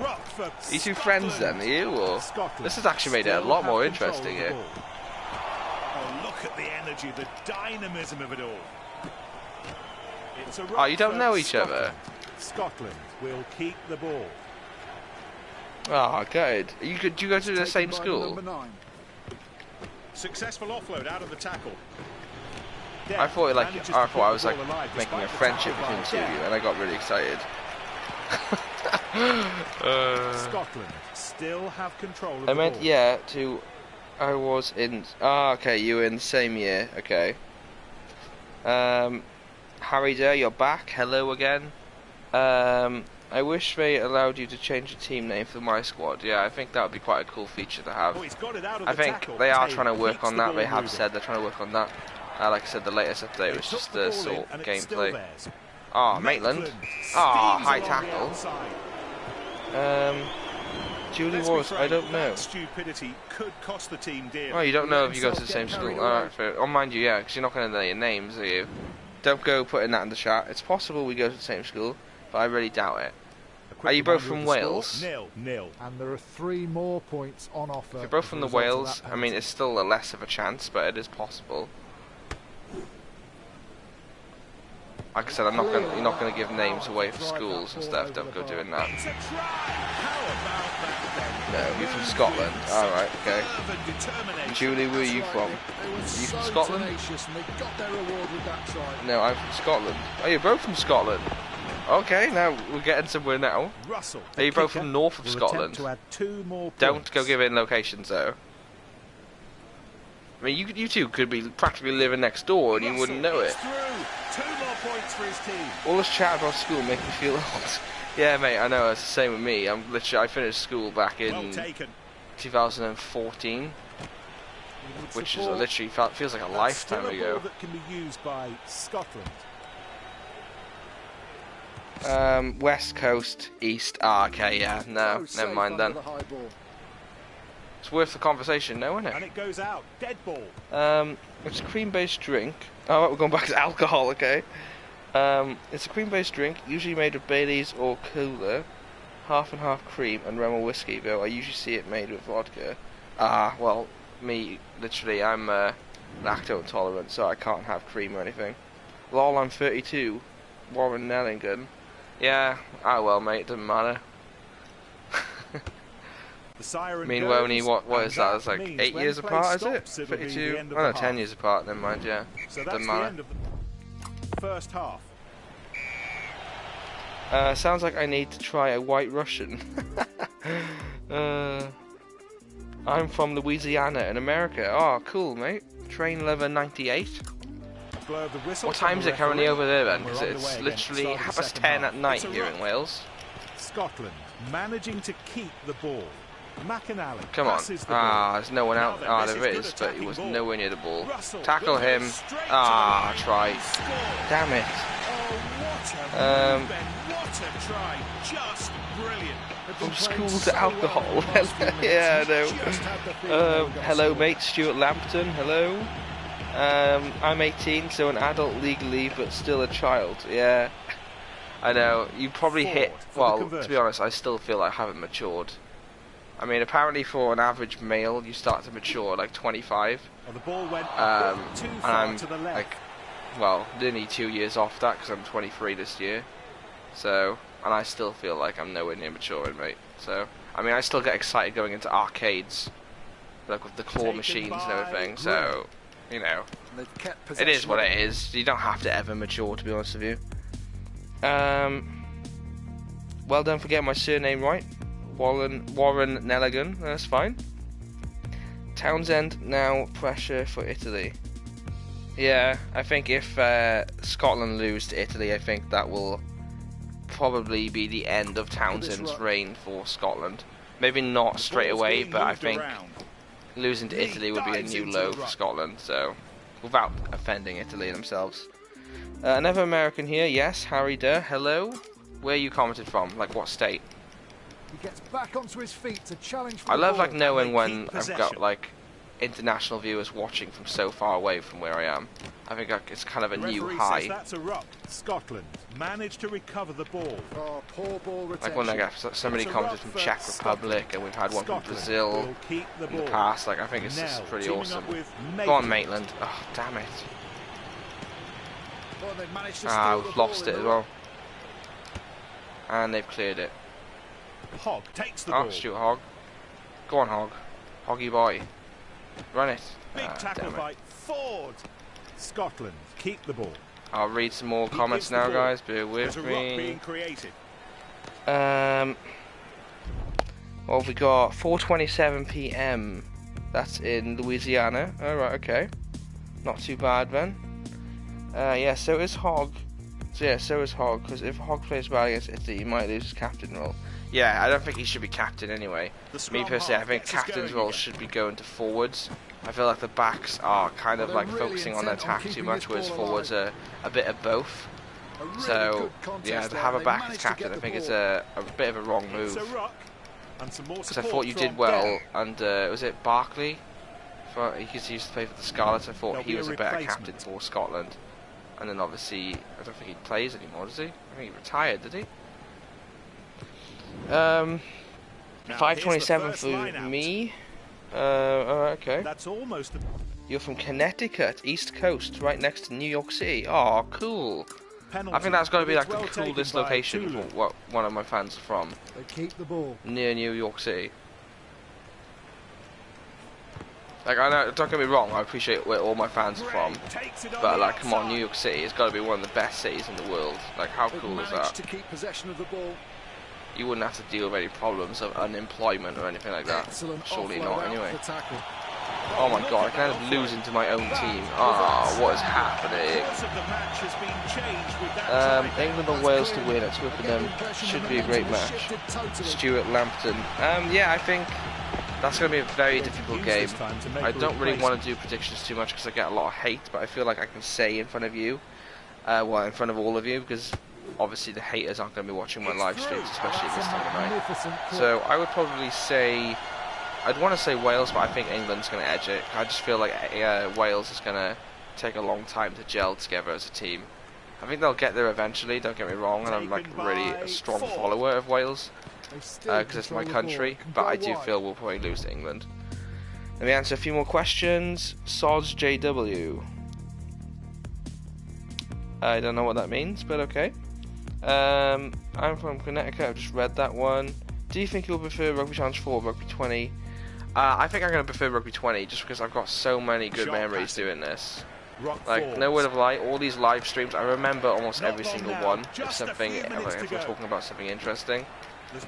Ruck for Are you two friends then? Are you? Or this has actually made it a lot more interesting here. Oh, look at the energy, the dynamism of it all. It's a oh, you don't know each Scotland. other. Scotland will keep the ball. Oh, good. Do you go to the same school? Successful offload out of the tackle. I thought I was like making a friendship between the two of you, and I got really excited. Scotland still have control of I the meant ball. yeah. I was in. Ah, okay. You were in the same year. Okay. Harry Day, you're back. Hello again. I wish they allowed you to change the team name for my squad. Yeah, I think that would be quite a cool feature to have. Oh, he's got it out of I the think tackle. they are Taylor trying to work keeps on the that. ball They have moving. said they're trying to work on that. Like I said, the latest update They was took just the the ball sort in, of and it's still gameplay. theirs. Ah, Maitland. Ah, high steams along the tackle. outside. Julie Let's be Wallace, I frank, don't know. that stupidity could cost the team dearly. Oh, you don't know if you go to the same school. Alright, fair. Oh, mind you, yeah, because you're not going to know your names, are you? Don't go putting that in the chat. It's possible we go to the same school, but I really doubt it. Are you both from Wales? 0-0. And there are 3 more points on offer. If you're both from the as a result of Wales, that I mean, penalty. it's still a less of a chance, but it is possible. Like I said, I'm not gonna. You're not gonna give names away for schools and stuff. Don't go doing that. It's a try. How about that then? No, you're from Scotland. All right, okay. Fervent determination. Julie, where are you from? They were You so from Scotland? tenacious and they got their reward with that try. No, I'm from Scotland. Oh, you're both from Scotland. Okay, now we're getting somewhere now. Russell, Are you the both kicker, from north of will Scotland? attempt to add 2 more Don't points. go giving locations though. I mean, you two could be practically living next door and you wouldn't know Russell, it. it's through. 2 more points for his team. All this chat about school makes me feel old. Yeah, mate, I know, it's the same with me. I finished school back Well in taken. 2014, which is literally feels like a That's lifetime still a ago. ball that can be used by Scotland. West Coast, East. Ah, okay, yeah, no, So never safe mind then. under the high ball. It's worth the conversation, no, isn't And it? it goes out. Dead ball. It's a cream-based drink. Oh, right, we're going back to alcohol, okay. It's a cream-based drink, usually made of Baileys or Cola, half and half cream and rum or whiskey, though I usually see it made with vodka. Ah, well, me, literally, I'm lactose intolerant, so I can't have cream or anything. Lol, I'm 32. Warren Nellingham. Yeah, ah well, mate, doesn't matter. The siren I mean, goes, we're only, what and is that? It's like means 8 when years play apart, is stops, it? it'll be the 32? end of Oh no, the 10 half. years apart, never mind, yeah. So that's Doesn't the matter. end of the first half. Sounds like I need to try a White Russian. I'm from Louisiana in America. Oh, cool, mate. Train Lover 98. Blow of the whistle What from time is the it currently referee, over there then? and we're Because underway it's again, literally start of the 10:30 second at half. night It's a here ruck. in Wales. Scotland managing to keep the ball. McAnally Come on. passes the ball. Ah, there's no one out. Now then, Ah, this there good is, but he attacking was ball. nowhere near the ball. Russell Tackle will go him. straight to Ah, the line try. and score. Damn it. Oh, what a move, Ben. What a try. Just brilliant. From school to alcohol. Yeah, I know. Hello, mate. Stuart Lampton. Hello. I'm 18, so an adult legally, but still a child. Yeah. I know. You probably hit. Forward for the Well, to conversion. be honest, I still feel like I haven't matured. I mean, apparently for an average male, you start to mature at like 25. Well, the ball went too And far I'm to the left. like, well, nearly 2 years off that because I'm 23 this year. So, and I still feel like I'm nowhere near maturing, mate. So, I mean, I still get excited going into arcades, like with the claw Taken machines and by everything. So, you know, And they've kept it is possession what of it is. You don't have to ever mature, to be honest with you. Well done for getting my surname right. Warren Nelligan. That's fine. Townsend, now pressure for Italy. Yeah, I think if Scotland lose to Italy, I think that will probably be the end of Townsend's reign for Scotland. Maybe not straight Ball's away, being but I moved think around. losing to He Italy would be a dives new into low the for ruck. Scotland, so without offending Italy themselves. Another American here, yes, Harry Durr, hello. Where are you commented from? Like what state? He gets back onto his feet to challenge for I the love ball. like knowing They when keep I've got possession. like international viewers watching from so far away from where I am. I think it's kind of a The new referee high. says that's a ruck. Scotland managed to recover the ball. Oh, poor ball retention. Like when I get somebody It's a commented ruck from for Czech Scotland. Republic, and we've had one from Scotland Brazil will keep the in the ball. past. Like I think it's just Now, pretty teaming awesome. up with Go on, Maitland. Maitland. Oh, damn it. Well, they've managed to Ah, steal the we've ball lost in it the as ruck. well. And they've cleared it. Hogg takes the Oh, ball. Stuart Hogg. Go on, Hogg. Hoggy boy. Run it. Big Ah, tackle damn it. by Ford. Scotland keep the ball. I'll read some more He comments gives the now, ball. guys. Bear There's with a ruck me. being created. Well, we got 4:27 p.m. That's in Louisiana. Alright, okay. Not too bad then. Yeah, so is Hogg. So yeah, so is Hogg, because if Hogg plays well against Italy, he might lose his captain role. Yeah, I don't think he should be captain anyway. The Me scrum personally, I half think gets us captain's going role again. should be going to forwards. I feel like the backs are kind of Well, like they're really focusing on their intent on attack too keeping much, this whereas ball forwards are a bit of both. A really So, good contest yeah, to there. have a They back as managed to captain, get I think the it's ball. a bit of a wrong It's move. a ruck. And some more Because I support thought you from did well Bell. under, was it Barkley? He used to play for the Scarlets. I thought There'll he be was a a better replacement. captain for Scotland. And then obviously, I don't think he plays anymore, does he? I think he retired, did he? Now, 5:27 here's the for first line out. me. Alright, okay. That's almost a You're from Connecticut, East Coast, right next to New York City. Oh, cool. penalty. I think that's got to be like It's the well taken coolest by location Tulu. for what one of my fans are from, They keep the ball. near New York City. Like, I know, don't get me wrong, I appreciate where all my fans are from, Takes it on but the like, come on, outside. New York City has got to be one of the best cities in the world. Like, how They've cool is managed that? to keep possession of the ball. You wouldn't have to deal with any problems of unemployment or anything like that. Excellent Surely offload not, out anyway. of the tackle. Oh my god, I can end up losing to my own team. Ah, what is happening? The course of the match has been changed with that tie. England or Wales to win at Twickenham should be a great match. Stuart Lampton. Yeah, I think that's going to be a very difficult game. I don't really want to do predictions too much because I get a lot of hate, but I feel like I can say in front of you, well, in front of all of you, because obviously the haters aren't going to be watching my live streams, especially this time of night. So I would probably say, I'd want to say Wales, but I think England's going to edge it. I just feel like Wales is going to take a long time to gel together as a team. I think they'll get there eventually, don't get me wrong, and I'm like really a strong follower of Wales because it's my country, but I do feel we'll probably lose to England. Let me answer a few more questions. Sods JW. I don't know what that means, but okay. I'm from Connecticut, I've just read that one. Do you think you'll prefer Rugby Challenge 4 or Rugby 20? I think I'm going to prefer Rugby 20 just because I've got so many good memories doing this. Like, no word of lie, all these live streams, I remember almost every single one if something, if we're talking about something interesting.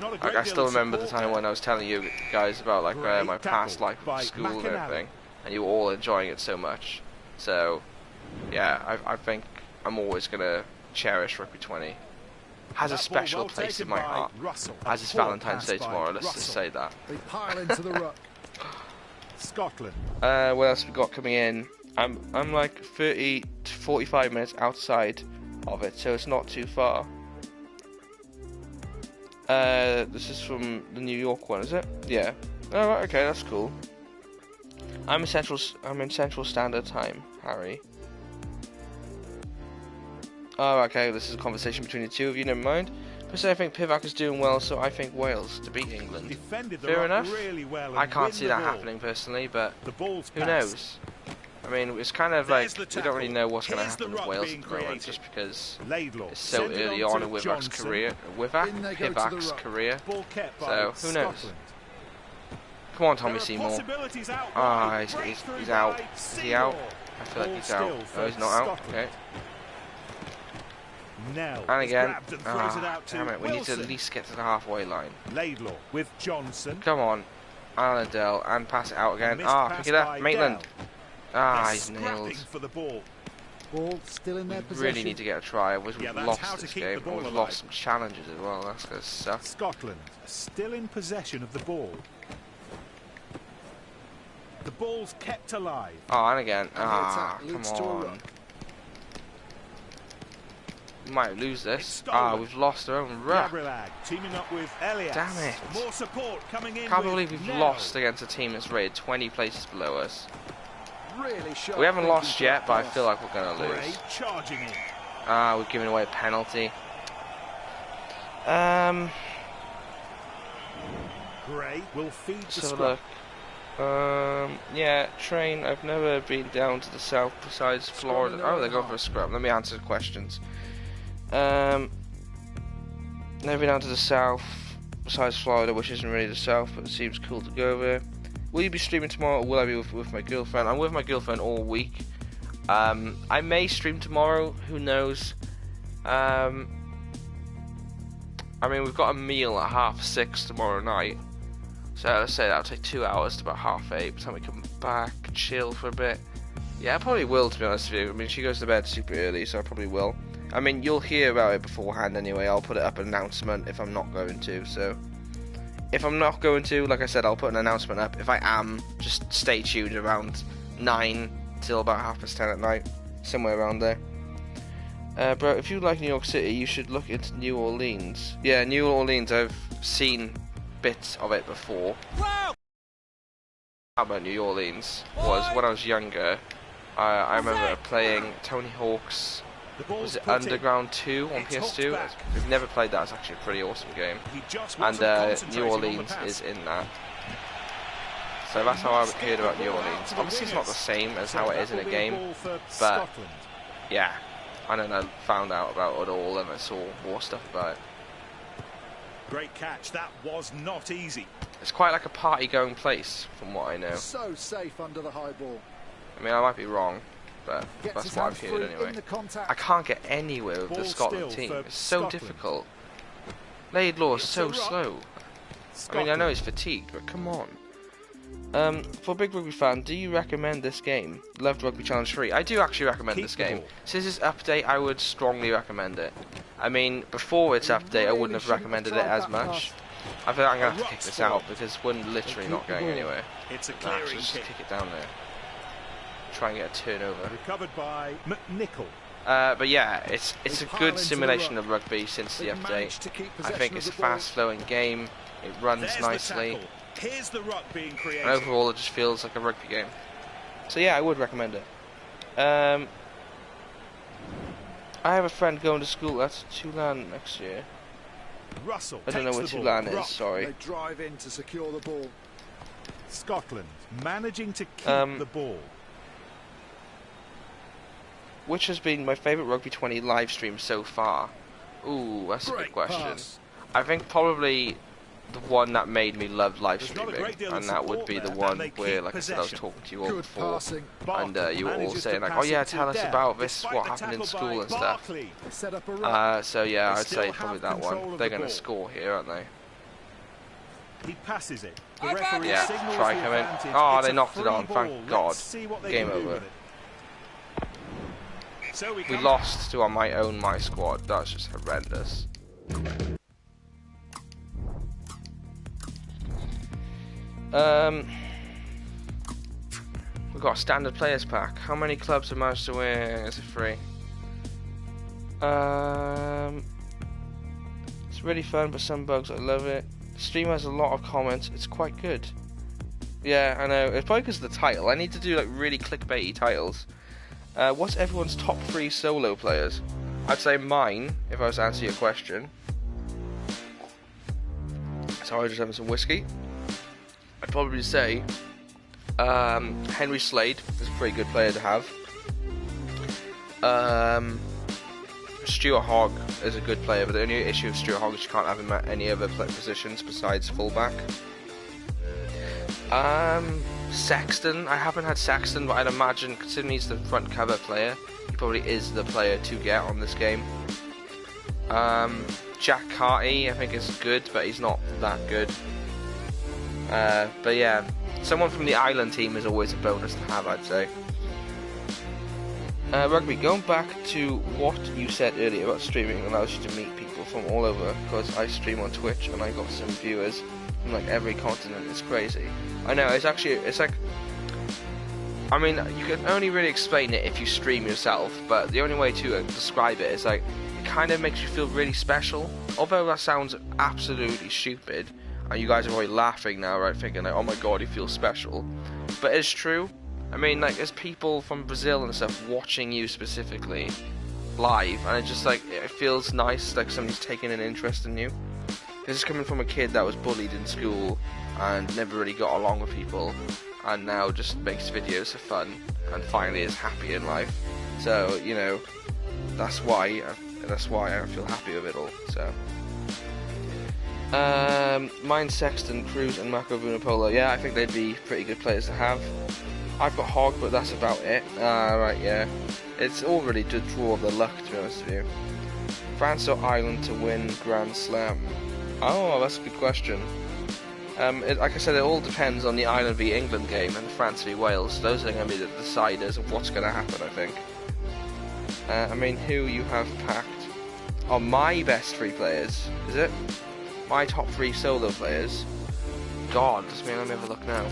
Like, I still remember the time when I was telling you guys about like my past life of school and everything, and you were all enjoying it so much. So, yeah, I think I'm always going to cherish Rugby 20. Has a special place in my heart. As it's Valentine's Day tomorrow, let's just say that. They pile into the ruck. Scotland. What else we got coming in? I'm like 30 to 45 minutes outside of it, so it's not too far. This is from the New York one, is it? Yeah. Oh, right, okay, that's cool. I'm in Central Standard Time, Harry. Oh, okay, this is a conversation between the two of you, never mind. Personally, I think Pivac is doing well, so I think Wales to beat England. Fair enough. Really well I can't see that happening personally, but who knows? I mean, it's kind of like, we don't really know what's going to happen with Wales at the moment, just because it's so early on in Pivac's career. So, who knows? Come on, Tommy Seymour. Ah, he's out. Is he out? I feel like he's out. No, he's not out. Okay. And again, damn it, we need to at least get to the halfway line. Laidlaw with Johnson. Come on, Allendale, and pass it out again. Pick it up, Maitland. He's nailed. For the ball. Ball still in their possession. Really need to get a try. We've lost this game, and we've lost some challenges as well. That's gonna suck. Scotland still in possession of the ball. The ball's kept alive. And again. Come on. We might lose this. We've lost our own ruck. Teaming up with Elias. Damn it. More support coming in. Can't believe we've lost against a team that's rated 20 places below us. Really we haven't lost yet, but I feel like we're going to lose. Charging in. We've given away a penalty. Gray will feed the so scrum. Look. Yeah, train. I've never been down to the south besides Florida. Oh, they're going for a scrum. Let me answer the questions. Never been down to the south besides Florida, which isn't really the south, but it seems cool to go there. Will you be streaming tomorrow, or will I be with my girlfriend? I'm with my girlfriend all week. I may stream tomorrow, who knows. I mean, we've got a meal at 6:30 tomorrow night. So let's say that'll take 2 hours to about 8:30 by the time we come back, chill for a bit. Yeah, I probably will, to be honest with you. I mean, she goes to bed super early, so I probably will. I mean, you'll hear about it beforehand anyway. I'll put it up an announcement if I'm not going to, so... If I'm not going to, like I said, I'll put an announcement up. If I am, just stay tuned around 9 till about 10:30 at night. Somewhere around there. Bro, if you like New York City, you should look into New Orleans. Yeah, New Orleans, I've seen bits of it before. How about New Orleans was when I was younger. I remember playing Tony Hawk's, was it Underground 2 on PS2? We've never played that. It's actually a pretty awesome game. And New Orleans is in that. So that's how I heard about New Orleans. Obviously it's not the same as how it is in a game, but yeah, And then I found out about it all, and I saw more stuff about it. Great catch. That was not easy. It's quite like a party-going place, from what I know. So safe under the high ball. I mean, I might be wrong, but Gets that's his what I've hands heard free anyway. in the contact. I can't get anywhere with the Ball Scotland still team. for It's so Scotland. difficult. Laidlaw is It's so a ruck. slow. I Scotland. mean, I know he's fatigued, but come on. For a big rugby fan, do you recommend this game? Loved Rugby Challenge 3. I do actually recommend Keep this the game. ball. Since its update, I would strongly recommend it. I mean, before its update, I wouldn't have recommended it as much. I think I'm going to have to kick this out because we're literally not going anywhere. It's a Nah, clearing just kick. kick it down there. Try and get a turnover. Recovered by McNichol. But yeah, it's They a pile good into the simulation ruck. of rugby since the They've managed update. to keep I possession think of it's a the ball. fast-flowing game. It runs There's nicely. the tackle. Here's the ruck being created. And overall, it just feels like a rugby game. So yeah, I would recommend it. I have a friend going to school at Tulane next year. Russell I don't know where takes the ball. Tulane is, Ruck. sorry. They drive in to secure the ball. Scotland managing to keep Um, the ball. Which has been my favourite Rugby 20 live stream so far? Ooh, that's a good Great question. pass. I think probably the one that made me love live There's not a streaming, great deal of and that would support be the there, one and they where, keep like I said, I was possession. talking to you all Good before, passing. and you were all Manages to saying like, pass oh yeah, it to tell us Dell, about this, despite what the happened in tackle school by and stuff. Barkley. They set up a ruck. So yeah, They I'd still say have probably that control one. of They're the going to ball. score here, aren't they? He passes it. The I've had referee it. Yeah, signals try the coming. advantage. Oh, It's they a knocked it free on, ball. thank God. Let's see what they Game can do over. with it. So We come- lost to my squad. That's just horrendous. We've got a standard players pack. How many clubs have managed to win? Is it free? It's really fun, but some bugs. I love it. The stream has a lot of comments. It's quite good. Yeah, I know. It's probably because of the title. I need to do like really clickbaity titles. What's everyone's top 3 solo players? I'd say mine, if I was to answer your question. Sorry, just having some whiskey. I'd probably say Henry Slade is a pretty good player to have. Stuart Hogg is a good player, but the only issue with Stuart Hogg is you can't have him at any other positions besides fullback. Sexton, I haven't had Sexton, but I'd imagine, considering he's the front cover player, he probably is the player to get on this game. Jack Carty, I think is good, but he's not that good. But yeah, someone from the Ireland team is always a bonus to have, I'd say. Rugby, going back to what you said earlier about streaming allows you to meet people from all over, because I stream on Twitch and I got some viewers from like every continent. It's crazy. I know, it's like, I mean, you can only really explain it if you stream yourself, but the only way to describe it is like, it kind of makes you feel really special. Although that sounds absolutely stupid, and you guys are probably laughing now, right, thinking like, oh my god, he feels special. But it's true. I mean, like, there's people from Brazil and stuff watching you specifically live, and it's just like, it feels nice, like somebody's taking an interest in you. This is coming from a kid that was bullied in school and never really got along with people, and now just makes videos for fun and finally is happy in life. So, you know, that's why I feel happy with it all. So mine's Sexton, Cruz and Marco Vunipola. Yeah, I think they'd be pretty good players to have. I've got Hogg, but that's about it. Right, yeah. It's all really to draw the luck, to be honest with you. France or Ireland to win Grand Slam? Oh, that's a good question. Like I said, it all depends on the Ireland v England game and France v Wales. Those are going to be the deciders of what's going to happen, I think. I mean, who you have packed? Oh, my best 3 players, is it? My top 3 solo players? God, let me have a look now.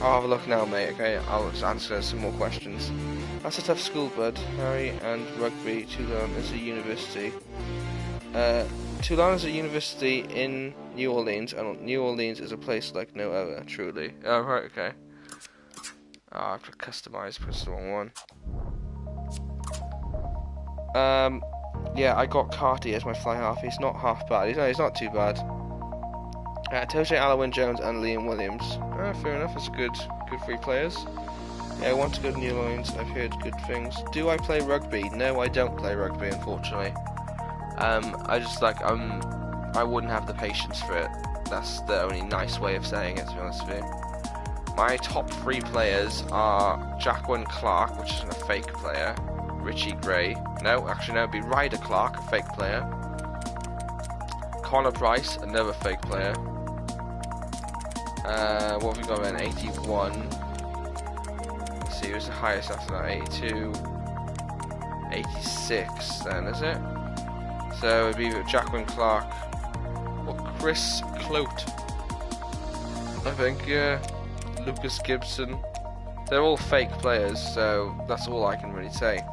I'll have a look now, mate, okay? I'll just answer some more questions. That's a tough school, bud. Harry and Rugby. Tulane is a university. Tulane is a university in New Orleans, and New Orleans is a place like no other, truly. Oh, right, okay. Oh, I have to customize, press the wrong one. Yeah, I got Carty as my fly half. He's not half bad. He's not too bad. Toje Alwyn Jones and Liam Williams. Fair enough. It's good 3 players. Yeah, I want to go to New Orleans. I've heard good things. Do I play rugby? No, I don't play rugby, unfortunately. I just like I wouldn't have the patience for it. That's the only nice way of saying it, to be honest with you. My top 3 players are Jacqueline Clark, which is a fake player. Richie Gray. No, actually no, it'd be Ryder Clark, a fake player. Connor Price, another fake player. What have we got then? 81. Let's see, who's the highest after that? 82. 86 then, is it? So it'd be Jacqueline Clark or Chris Clote. I think, yeah. Lucas Gibson. They're all fake players, so that's all I can really say.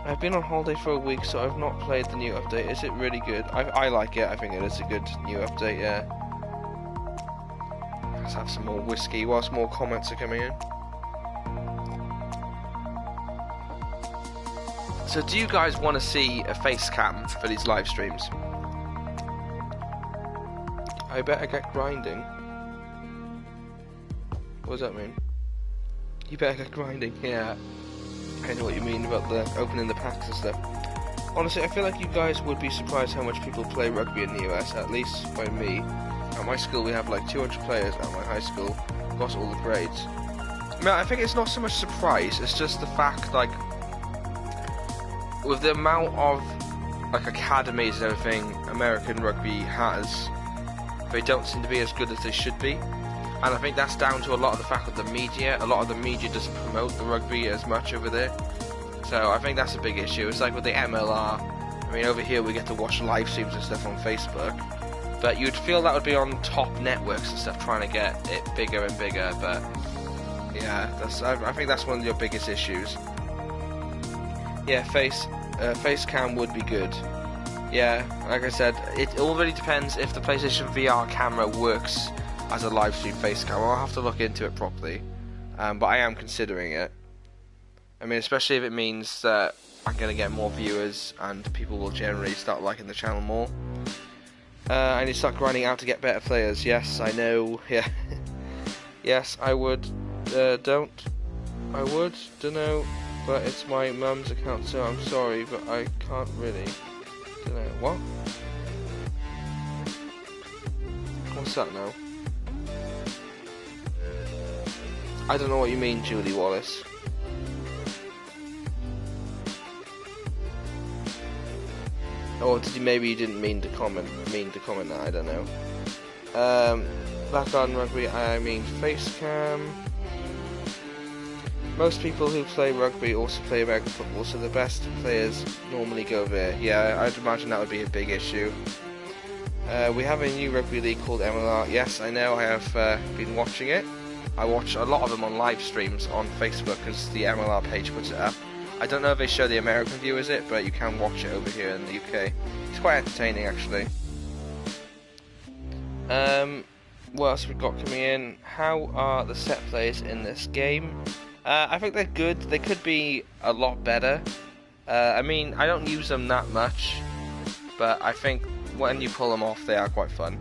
I've been on holiday for a week, so I've not played the new update. Is it really good? I like it. I think it is a good new update, yeah. Let's have some more whiskey whilst more comments are coming in. So do you guys want to see a face cam for these live streams? I better get grinding. What does that mean? You better get grinding, yeah. I know what you mean about the opening the packs and stuff. Honestly, I feel like you guys would be surprised how much people play rugby in the US, at least by me. At my school we have like 200 players at my high school, across all the grades. I mean, I think it's not so much surprise, it's just the fact, like, with the amount of like academies and everything American rugby has, they don't seem to be as good as they should be. And I think that's down to a lot of the fact that a lot of the media doesn't promote the rugby as much over there. So I think that's a big issue. It's like with the MLR, I mean over here we get to watch live streams and stuff on Facebook, but you'd feel that would be on top networks and stuff trying to get it bigger and bigger, but yeah, I think that's one of your biggest issues. Yeah, face cam would be good. Yeah, like I said, it all really depends if the PlayStation VR camera works as a live stream face cam. I'll have to look into it properly, but I am considering it. I mean, especially if it means that I'm going to get more viewers and people will generally start liking the channel more. I need to start grinding out to get better players. Yes, I know. Yeah. Yes, I would. Don't know. But it's my mum's account, so I'm sorry, but I can't really. Dunno. What? What's that now? I don't know what you mean, Julie Wallace. Or did you, maybe you didn't mean to comment that, I don't know. Back on rugby, I mean face cam. Most people who play rugby also play American football, so the best players normally go there. Yeah, I'd imagine that would be a big issue. We have a new rugby league called MLR. Yes, I know, I have been watching it. I watch a lot of them on live streams on Facebook because the MLR page puts it up. I don't know if they show the American viewers it, but you can watch it over here in the UK. It's quite entertaining, actually. What else we've got coming in? How are the set plays in this game? I think they're good. They could be a lot better. I mean, I don't use them that much, but I think when you pull them off, they are quite fun.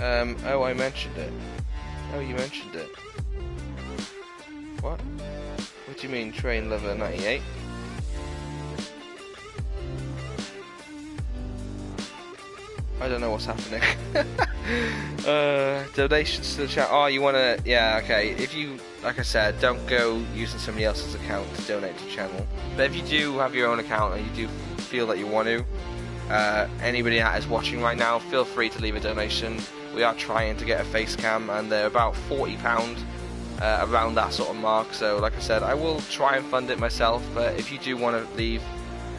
Oh, I mentioned it. Oh, you mentioned it. What? What do you mean, Train Lover 98? I don't know what's happening. Donations to the chat. Oh, you wanna... Yeah, okay. If you, like I said, don't go using somebody else's account to donate to the channel. But if you do have your own account and you do feel that you want to, anybody that is watching right now, feel free to leave a donation. We are trying to get a face cam, and they're about £40 around that sort of mark. So, like I said, I will try and fund it myself. But if you do want to leave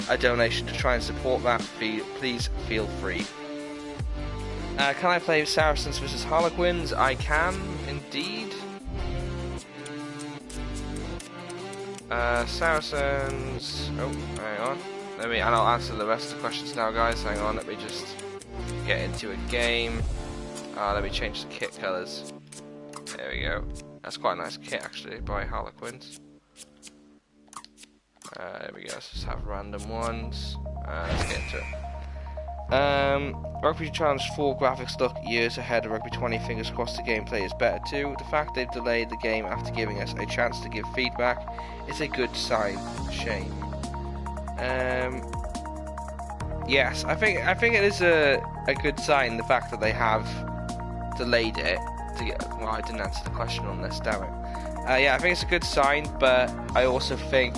a donation to try and support that, please feel free. Can I play Saracens versus Harlequins? I can, indeed. Saracens... Oh, hang on. And I'll answer the rest of the questions now, guys. Hang on, let me just get into a game. Let me change the kit colours. There we go. That's quite a nice kit, actually, by Harlequins. There we go, let's just have random ones. Let's get into it. Rugby Challenge 4 graphics look years ahead of Rugby 20. Fingers crossed the gameplay is better too. The fact they've delayed the game after giving us a chance to give feedback is a good sign. Shame. Yes, I think it is a good sign, the fact that they have delayed it to get. Well, I didn't answer the question on this, damn it. Yeah, I think it's a good sign, but I also think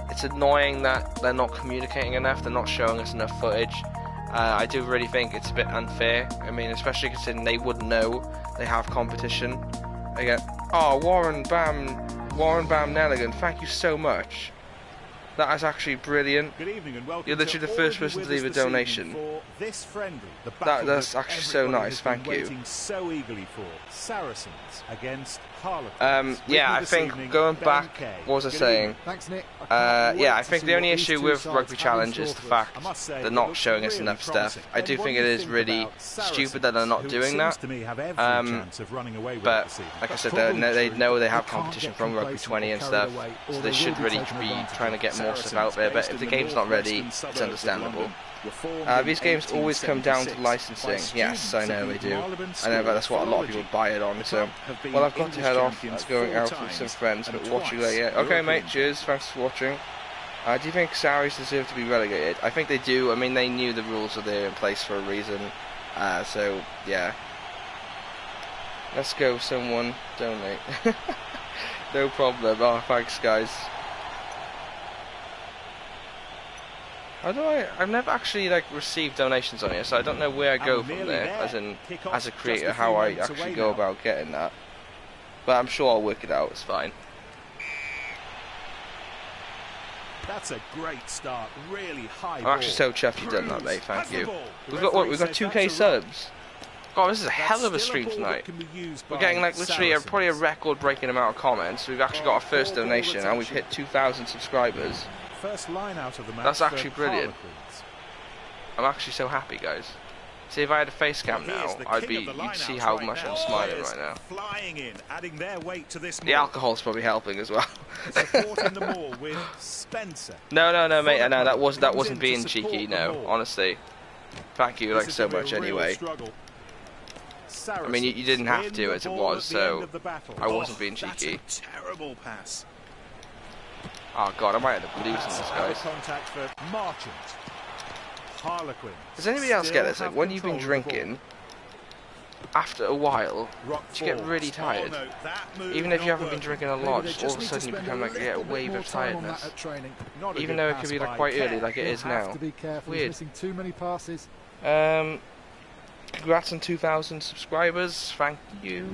it's annoying that they're not communicating enough. They're not showing us enough footage. I do really think it's a bit unfair. I mean, especially considering they would know they have competition. Again, oh, Warren Bam Nelligan, thank you so much. That is actually brilliant. Good evening and welcome. You're literally the first person to leave a donation. This friendly, That's actually so nice. Thank you. So eagerly for Saracens against Harlequins. Yeah, I think going back, what was I saying? Thanks, Nick. Yeah, I think the only issue with Rugby Challenge is the fact they're not showing us enough stuff. I do think it is really stupid that they're not doing that. But like I said, they know they have competition from Rugby 20 and stuff, so they should really be trying to get more stuff out there. But if the game's not ready, it's understandable. These games always come down to licensing. Yes, I know they do. I know, but that's what a lot of people buy it on. So, well, I've got to head off. It's going out with some friends, but watching later. Okay, mate. Cheers. Thanks for watching. Do you think Saris deserve to be relegated? I think they do. I mean, they knew the rules are there in place for a reason. So yeah. Let's go. Someone donate. No problem. Oh, thanks, guys. How do I've never actually received donations on here, so I don't know where I go from there, as a creator, how I actually go about getting that. But I'm sure I'll work it out. It's fine. That's a great start. Really high. I'm actually so chuffed you've done that, mate. Thank you. We've got what? We've got 2K subs. God, this is a hell of a stream tonight. We're getting literally probably a record-breaking amount of comments. We've actually got our first donation, and we've hit 2,000 subscribers. First line out of the match. That's actually brilliant. I'm actually so happy, guys. See, if I had a face cam now, you'd see how much I'm smiling right now. Flying in, adding their weight to this. The alcohol's probably helping as well. Supporting the maul with Spencer. No, mate. No, that wasn't being cheeky. No, honestly. Thank you, so much. Anyway. I mean, you didn't have to, as it was, so I wasn't being cheeky. That's a terrible pass. Oh god, I might end up losing this, guys. Contact for Marchant. Harlequins. Does anybody else get this? Like, when you've been drinking, after a while, you get really tired. Even if you haven't been drinking a lot, just all of a sudden you become like, you get a wave of tiredness. Even though it could be quite early, like it is now. Weird. Congrats on 2,000 subscribers. Thank you.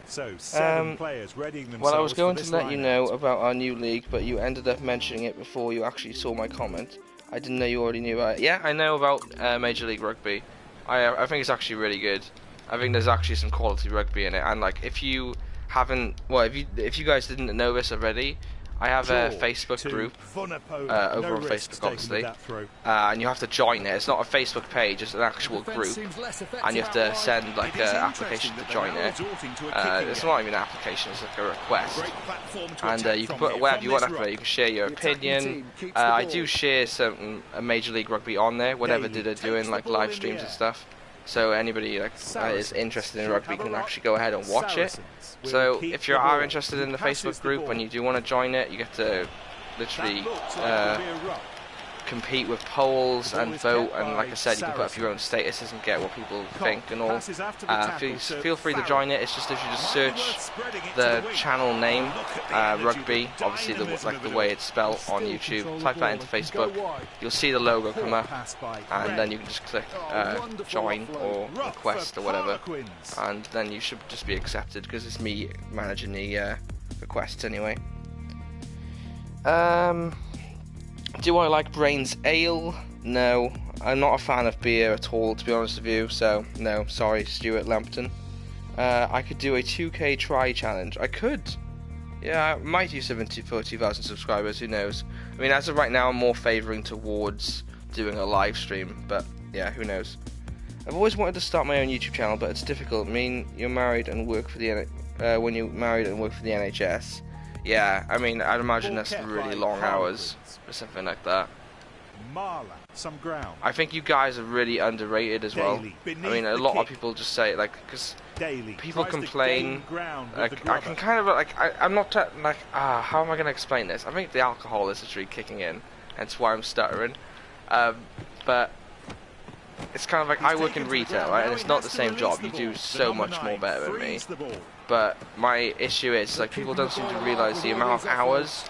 So, 7 players readying themselves. Well, I was going to let you know about our new league, but you ended up mentioning it before you actually saw my comment. I didn't know you already knew about it. Yeah, I know about Major League Rugby. I think it's actually really good. I think there's actually some quality rugby in it, and if you haven't, well, if you guys didn't know this already, I have a Facebook group over on Facebook, obviously, and you have to join it. It's not a Facebook page; it's an actual group, and you have to send an application to join it. It's not even an application; it's like a request, and you can put whatever you want up there. You can share your opinion. I do share some Major League Rugby on there, whatever they're doing, like live streams and stuff. So anybody is interested in rugby can actually go ahead and watch it. So if you are interested in the Facebook group and you do want to join it, you get to literally compete with polls and vote, and like I said, you can put up your own statuses and get what people think and all. Feel free to join it. It's just if you just search the channel name, Rugby, obviously the way it's spelled on YouTube, type that into Facebook, you'll see the logo come up, and then you can just click join or request or whatever, and then you should just be accepted because it's me managing the requests anyway. Do I like Brains Ale? No, I'm not a fan of beer at all, to be honest with you, so no, sorry, Stuart Lampton. I could do a 2K try challenge. I could. Yeah, I might do something for 2,000 subscribers, who knows. I mean, as of right now, I'm more favouring towards doing a live stream, but yeah, who knows. I've always wanted to start my own YouTube channel, but it's difficult. I mean, you're married and work for the when you're married and work for the NHS. Yeah, I mean, I'd imagine that's really long hours or something like that. Marla, some ground. I think you guys are really underrated as well. I mean, a lot of people just say, like, because people complain. Like, I can kind of, like, I'm not, like, how am I going to explain this? I think the alcohol is literally kicking in, hence why I'm stuttering. But it's kind of like, I work in retail, right, and it's not the same job. You do so much more better than me. But my issue is, like, people don't seem to realise the amount of hours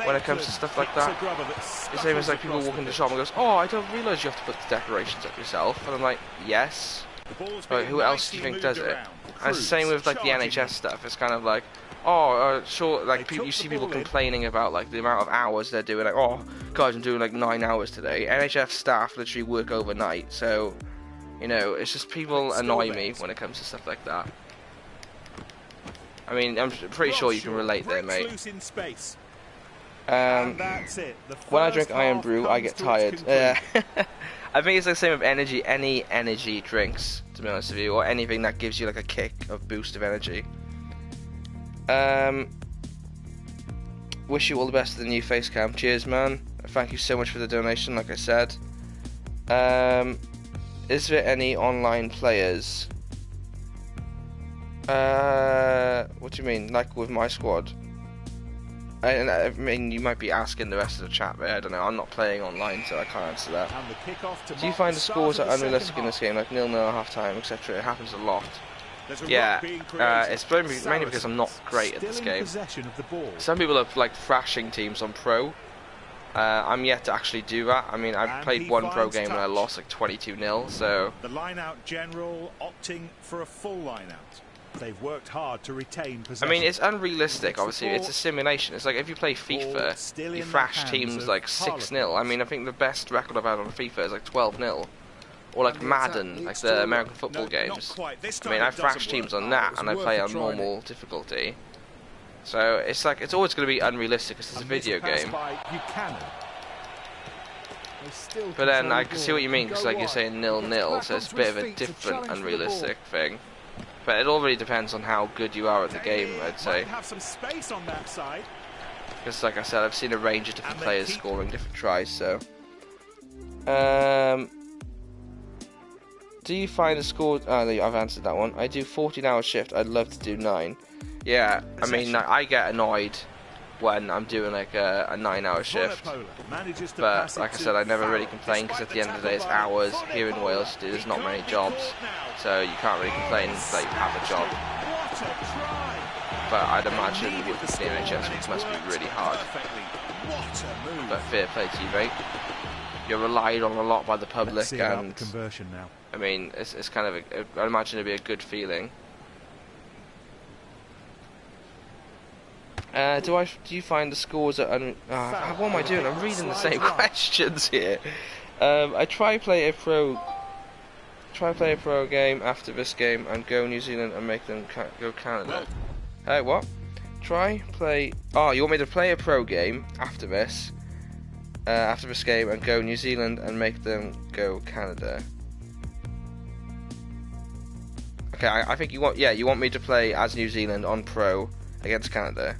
when it comes to stuff like that. It's the same as, like, people walk into the shop and goes, oh, I don't realise you have to put the decorations up yourself. And I'm like, yes. But who else do you think does it? And it's the same with, like, the NHS stuff. It's kind of like, oh, sure, like, you see people complaining about, like, the amount of hours they're doing. Like, oh, guys, I'm doing, like, 9 hours today. NHS staff literally work overnight. So, you know, it's just people annoy me when it comes to stuff like that. I mean, I'm pretty sure you can relate there, mate. When I drink Iron Brew, I get tired. I think it's the same with any energy drinks, to be honest with you, or anything that gives you like a kick of boost of energy. Wish you all the best for the new face cam. Cheers, man. Thank you so much for the donation, like I said. Is there any online players? What do you mean? Like with my squad? I mean, you might be asking the rest of the chat, but I don't know. I'm not playing online, so I can't answer that. Do you find the scores are unrealistic in this game, like 0-0 at half-time, etc.? It happens a lot. Yeah, it's mainly because I'm not great at this game. Some people are like thrashing teams on pro. I'm yet to actually do that. I mean, I've played one pro game and I lost like 22-0, so... The line-out general opting for a full line-out. They've worked hard to retain possession. I mean, it's unrealistic, obviously. It's a simulation. It's like if you play FIFA, you thrash teams like 6-0. I mean, I think the best record I've had on FIFA is like 12-0. Or like Madden, like the American football games. I mean, I thrash teams on that, and I play on normal difficulty. So it's like, it's always going to be unrealistic because it's a video game. But then I can see what you mean, because like you're saying 0-0, so it's a bit of a different unrealistic thing. But it all really depends on how good you are at the game, I'd say. Because like I said, I've seen a range of different players scoring different tries, so... do you find the score... Oh, I've answered that one. I do 14-hour shift. I'd love to do 9. Yeah, I mean, I get annoyed when I'm doing like a 9-hour shift. But like I said, I never really complain, because at the end of the day, it's hours. Here in Wales, there's not many jobs, so you can't really complain that you have a job. But I'd imagine with the NHS, it must be really hard. But fair play to you, mate. You're relied on a lot by the public, and I mean, it's kind of I imagine it'd be a good feeling. Do you find the scores are what am I doing? I'm reading the same questions here. I try play a pro game after this game and go New Zealand and make them go Canada. Hey, what? Oh, you want me to play a pro game after this game and go New Zealand and make them go Canada? Okay, I think you want me to play as New Zealand on pro against Canada.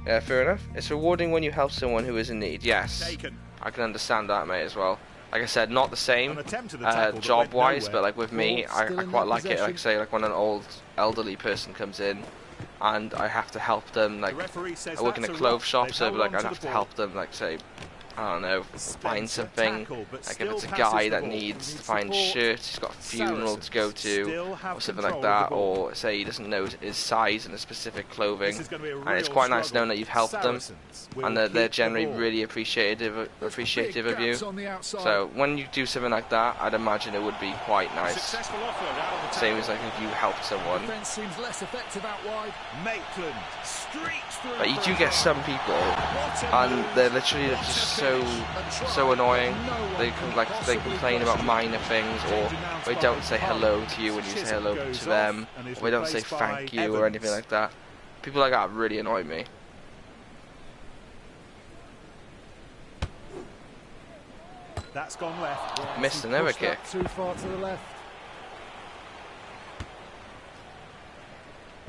Yeah, fair enough. It's rewarding when you help someone who is in need. Yes, I can understand that, mate, as well. Like I said, not the same job-wise, but like with me, I quite like it. Like say, like when an old elderly person comes in, and I have to help them. Like I work in a clothes shop, so like I'd have to help them. Like say, I don't know, find something. Like if it's a guy that needs to find shirts, he's got a funeral to go to, or something like that, or say he doesn't know his size in a specific clothing, and it's quite nice knowing that you've helped them, and they're generally really appreciative of you. So when you do something like that, I'd imagine it would be quite nice. Same as like if you helped someone. But you do get some people, and they're literally just so annoying. They complain about minor things, or they don't say hello to you when you say hello to them, or they don't say thank you or anything like that. People like that really annoy me. That's gone left. Missed another kick. Too far to the left.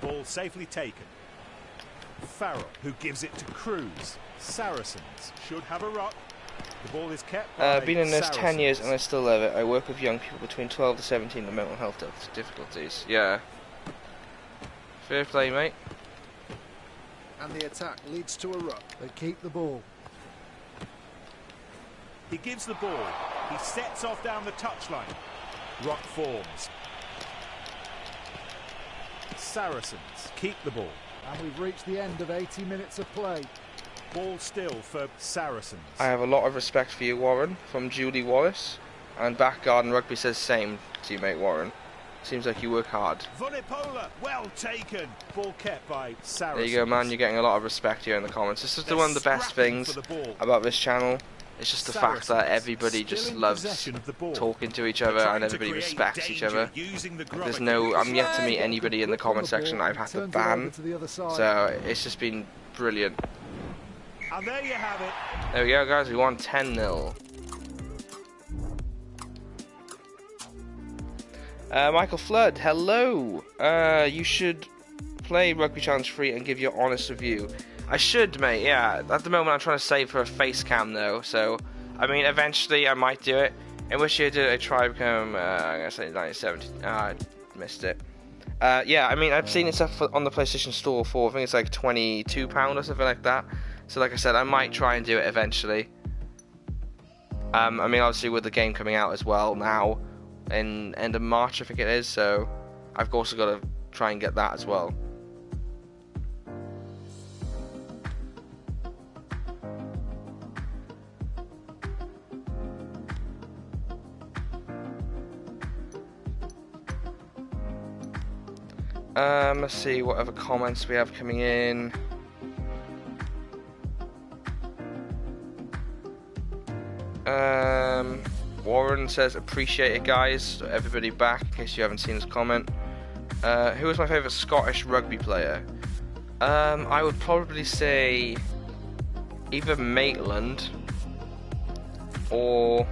Ball safely taken. Farrell, who gives it to Cruz. Saracens should have a ruck. The ball is kept by Been in this 10 years and I Saracens. still love it. I work with young people between 12 to 17 with mental health difficulties. Yeah. Fair play, mate. And the attack leads to a ruck. They keep the ball. He gives the ball. He sets off down the touchline. Ruck forms. Saracens keep the ball. And we've reached the end of 80 minutes of play. Ball still for Saracens. I have a lot of respect for you, Warren, from Julie Wallace. And Back Garden Rugby says same, teammate Warren. Seems like you work hard. Vunipola, well taken. Ball kept by Saracens. There you go, man. You're getting a lot of respect here in the comments. This is one of the best things about this channel. It's just the fact that everybody just loves talking to each other and everybody respects each other. There's no, I'm yet to meet anybody in the comment section I've had to ban. So it's just been brilliant. And there you have it. There we go, guys. We won 10-0. Michael Flood, hello. You should play Rugby Challenge free and give your honest review. I should, mate, yeah. At the moment I'm trying to save for a face cam though, so I mean eventually I might do it. In which year did I try to become I'm gonna say 1970. I missed it. Yeah, I mean I've seen it stuff on the PlayStation Store for I think it's like £22 or something like that. So like I said, I might try and do it eventually. I mean obviously with the game coming out as well now in end of March I think it is, so I've also got to try and get that as well. Let's see what other comments we have coming in. Warren says, appreciate it, guys. So everybody back, in case you haven't seen his comment. Who is my favourite Scottish rugby player? I would probably say either Maitland or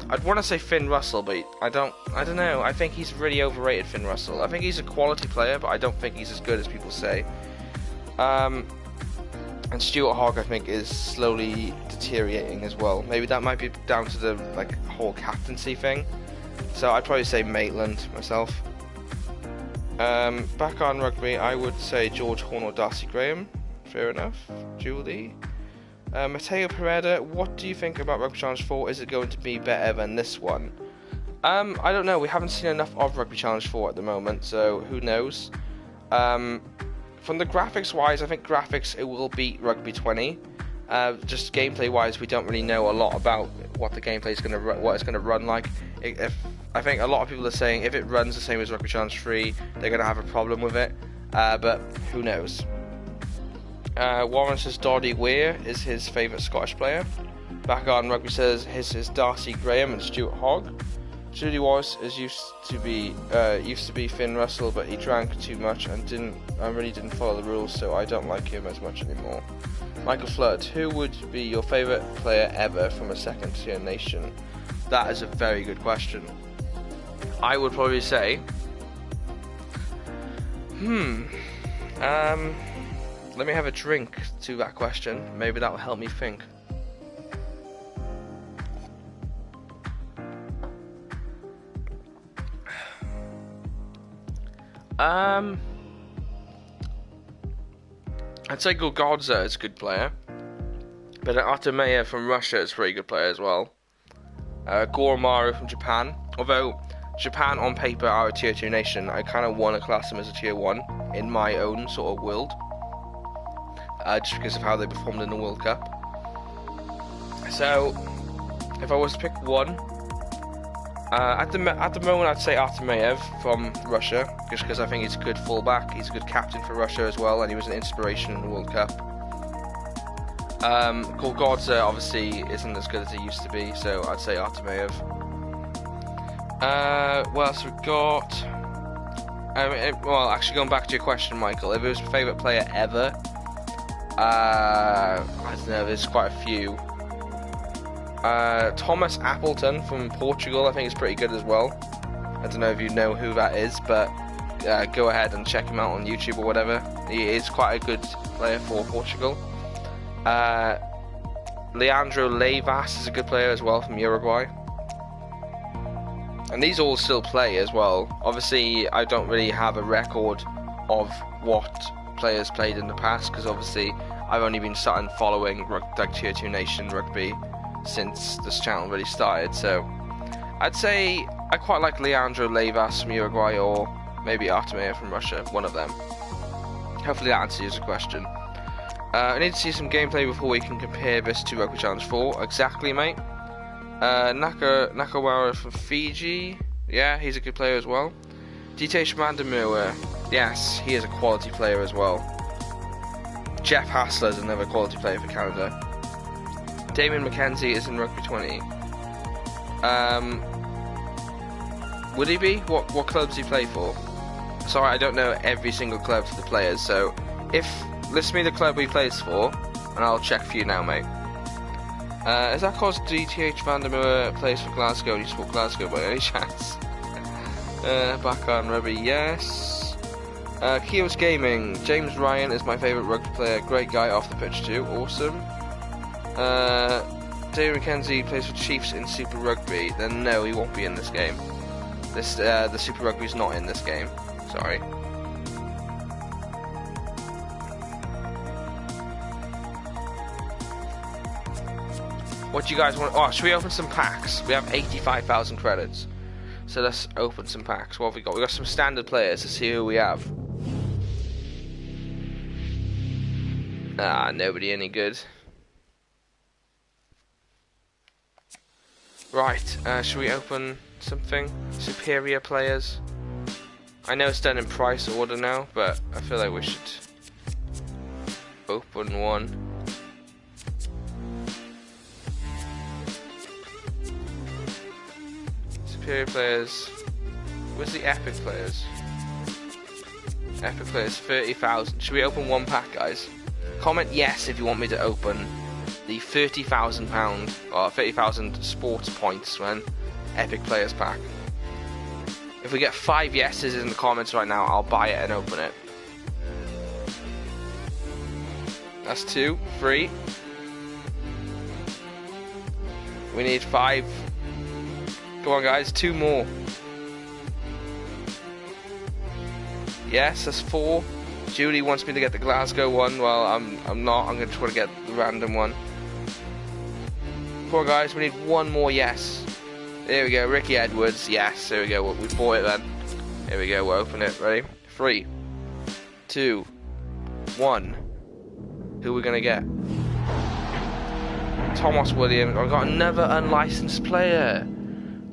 I'd want to say Finn Russell, but I don't know. I think he's really overrated, Finn Russell. I think he's a quality player, but I don't think he's as good as people say. And Stuart Hogg, I think, is slowly deteriorating as well. Maybe that might be down to the whole captaincy thing. So I'd probably say Maitland myself. Back on rugby, I would say George Horn or Darcy Graham. Fair enough. Julie. Mateo Pereda, what do you think about Rugby Challenge 4? Is it going to be better than this one? I don't know. We haven't seen enough of Rugby Challenge 4 at the moment, so who knows? From the graphics wise, I think graphics it will beat Rugby 20. Just gameplay wise, we don't really know a lot about what the gameplay is going to what it's going to run like. I think a lot of people are saying if it runs the same as Rugby Challenge 3, they're going to have a problem with it. But who knows? Warren says Doddy Weir is his favourite Scottish player. Back on Rugby says his is Darcy Graham and Stuart Hogg. Julie Wallace is used to be Finn Russell, but he drank too much and really didn't follow the rules, so I don't like him as much anymore. Michael Flood, who would be your favourite player ever from a second tier nation? That is a very good question. I would probably say let me have a drink to that question. Maybe that will help me think. I'd say Gogodza is a good player, but Artemaya from Russia is a pretty good player as well. Goromaru from Japan, although Japan on paper are a tier 2 nation, I kind of want to class them as a tier 1 in my own sort of world, just because of how they performed in the World Cup. So if I was to pick one, at the moment I'd say Artemayev from Russia, just because I think he's a good fullback, he's a good captain for Russia as well, and he was an inspiration in the World Cup. Gogodza obviously isn't as good as he used to be, so I'd say Artemayev. What else we got? Well, actually going back to your question, Michael, if it was your favourite player ever, I don't know, there's quite a few. Thomas Appleton from Portugal, I think is pretty good as well. I don't know if you know who that is, but go ahead and check him out on YouTube or whatever. He is quite a good player for Portugal. Leandro Levas is a good player as well from Uruguay. And these all still play as well. Obviously, I don't really have a record of what players played in the past, because obviously I've only been starting following like Tier 2 Nation rugby since this channel really started. So I'd say I quite like Leandro Levas from Uruguay, or maybe Artemir from Russia, one of them. Hopefully that answers your question. I need to see some gameplay before we can compare this to Rugby Challenge 4. Exactly, mate. Nakawara from Fiji. Yeah, he's a good player as well. Ditesh Vandemure. Yes, he is a quality player as well. Jeff Hassler is another quality player for Canada. Damien McKenzie is in Rugby 20. Would he be? What club does he play for? Sorry, I don't know every single club for the players, so list me the club he plays for, and I'll check for you now, mate. Is that cause DTH Vandermeer plays for Glasgow and you support Glasgow by any chance? Back on Rugby, yes. Kio's Gaming. James Ryan is my favourite rugby player. Great guy off the pitch too. Awesome. David McKenzie plays for Chiefs in Super Rugby. Then no, he won't be in this game. The Super Rugby's not in this game. Sorry. What do you guys want? Oh, should we open some packs? We have 85,000 credits. So let's open some packs. What have we got? We got some standard players. Let's see who we have. Nobody any good. Right, should we open something? Superior players. I know it's done in price order now, but I feel like we should open one. Superior players. Where's the epic players? Epic players, 30,000. Should we open one pack, guys? Comment yes if you want me to open the £30,000 or 30,000 sports points when epic players pack. If we get 5 yeses in the comments right now, I'll buy it and open it. That's 2, 3. We need 5. Come on, guys, 2 more. Yes, that's 4. Julie wants me to get the Glasgow one. Well, I'm not. I'm going to try to get the random one. Poor guys, we need 1 more yes. There we go, Ricky Edwards. Yes, there we go. We bought it then. Here we go. We'll open it. Ready? 3, 2, 1. Who are we going to get? Thomas Williams. I've got another unlicensed player.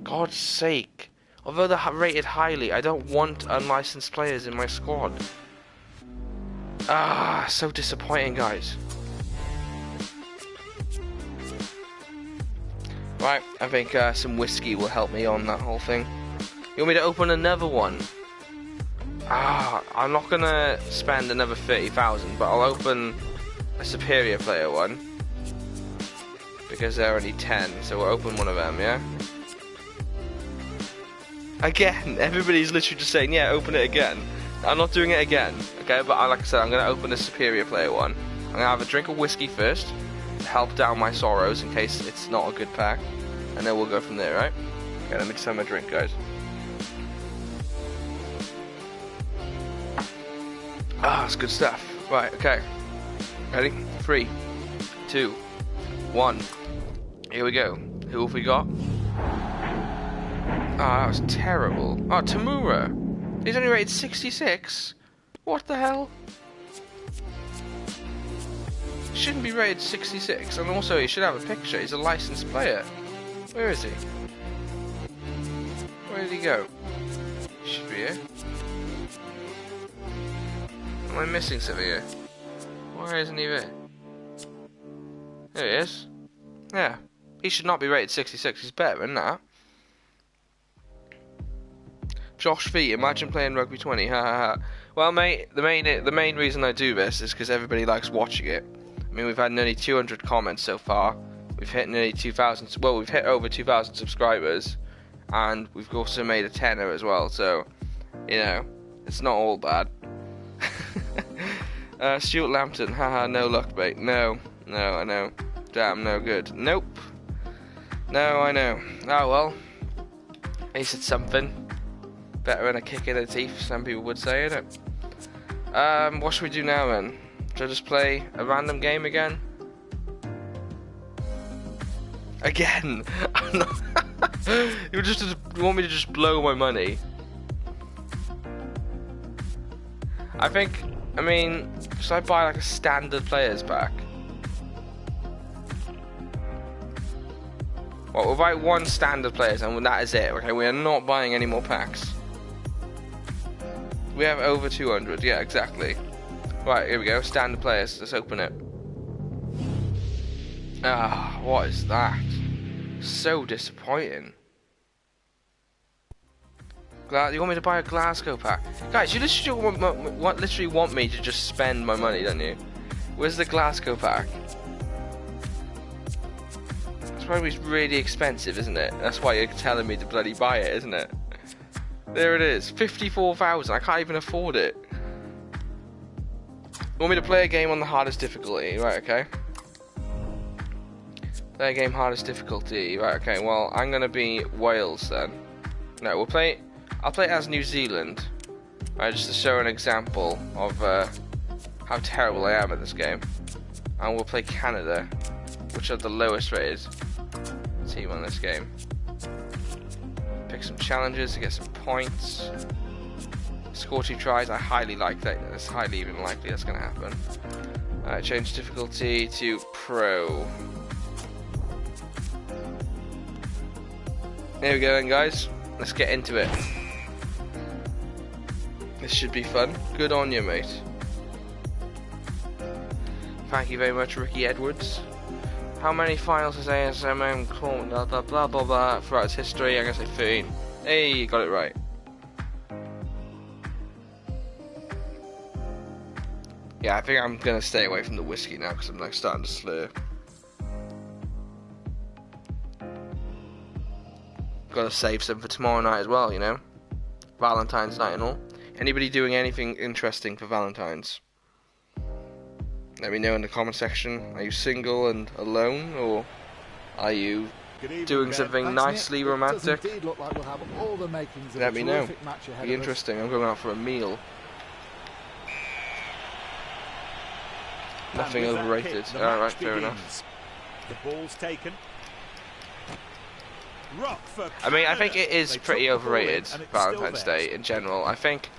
God's sake. Although they're rated highly, I don't want unlicensed players in my squad. So disappointing, guys. Right, I think some whiskey will help me on that whole thing. You want me to open another one? I'm not gonna spend another 30,000, but I'll open a superior player one. Because they're only 10, so we'll open one of them, yeah? Again, everybody's literally just saying, yeah, open it again. I'm not doing it again, okay? But like I said, I'm going to open a superior player one. I'm going to have a drink of whiskey first to help down my sorrows in case it's not a good pack. And then we'll go from there, right? Okay, let me just have my drink, guys. It's good stuff. Right, okay. Ready? 3, 2, 1. Here we go. Who have we got? That was terrible. Tamura. He's only rated 66? What the hell? Shouldn't be rated 66, and also he should have a picture. He's a licensed player. Where is he? Where did he go? He should be here. Am I missing something here? Why isn't he there? There he is. Yeah. He should not be rated 66. He's better than that. Josh V, imagine playing Rugby 20, ha ha ha. Well, mate, the main reason I do this is because everybody likes watching it. I mean, we've had nearly 200 comments so far. We've hit nearly 2,000. Well, we've hit over 2,000 subscribers, and we've also made a tenner as well. So, you know, it's not all bad. Stuart Lampton, haha, no luck, mate. No, No, I know. Damn, no good. Nope. No, I know. Oh well. At least it's something. Better than a kick in the teeth, some people would say, innit? What should we do now then? Should I just play a random game again? Again? I'm not you want me to just blow my money? I mean, should I buy like a standard players pack? Well, we'll buy one standard players and that is it, okay? We are not buying any more packs. We have over 200, yeah, exactly. Right, here we go, standard players, let's open it. Ah, what is that? So disappointing. You want me to buy a Glasgow pack? Guys, you literally want me to just spend my money, don't you? Where's the Glasgow pack? It's probably really expensive, isn't it? That's why you're telling me to bloody buy it, isn't it? There it is, 54,000. I can't even afford it. You want me to play a game on the hardest difficulty? Right, okay. Play a game hardest difficulty. Right, okay. Well, I'm gonna be Wales then. No, I'll play as New Zealand. Right, just to show an example of how terrible I am at this game. And we'll play Canada, which are the lowest rated team on this game. Pick some challenges to get some points. Score 2 tries. I highly like that. It's highly even likely that's going to happen. Alright, change difficulty to Pro. There we go then, guys. Let's get into it. This should be fun. Good on you, mate. Thank you very much, Ricky Edwards. How many finals has ASMM called? Blah blah blah blah blah throughout its history? I'm gonna say 13. Hey, you got it right. Yeah, I think I'm gonna stay away from the whiskey now because I'm like starting to slur. Gotta save some for tomorrow night as well, you know. Valentine's night and all. Anybody doing anything interesting for Valentine's? Let me know in the comment section. Are you single and alone, or are you doing something nicely romantic? Let me know. Be interesting. I'm going out for a meal. Nothing overrated. Alright, fair enough. The ball's taken. I mean, I think it is pretty overrated, Valentine's Day in general. I think,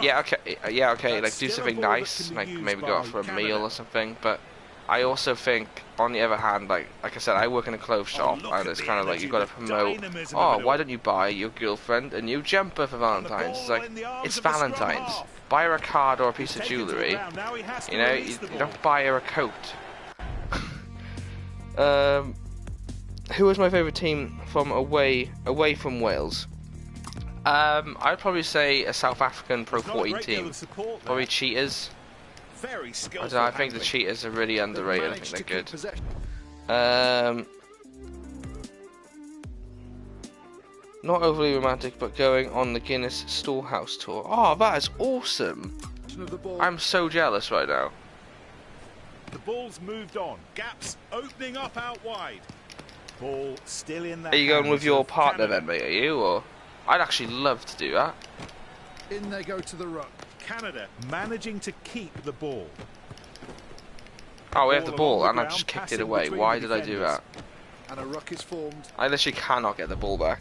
yeah, okay, like do something nice, like maybe go out for a meal or something. But I also think, on the other hand, like I said, I work in a clothes shop, and it's kind of like you've got to promote. Oh, why don't you buy your girlfriend a new jumper for Valentine's? It's like it's Valentine's. Buy her a card or a piece of jewellery. You know, you don't buy her a coat. Who was my favourite team from away from Wales? I'd probably say a South African Pro 14 team. Probably Cheetahs. I think the Cheetahs are really underrated. I think they're good. Not overly romantic, but going on the Guinness Storehouse tour. Oh, that is awesome! I'm so jealous right now. The ball's moved on. Gaps opening up out wide. Ball still in the Are you going with your partner then, mate? Are you? Or I'd actually love to do that. In they go to the ruck. Canada managing to keep the ball. Oh, we have the ball, and I just kicked it away. Why did I do that? And a ruck is formed. I literally cannot get the ball back.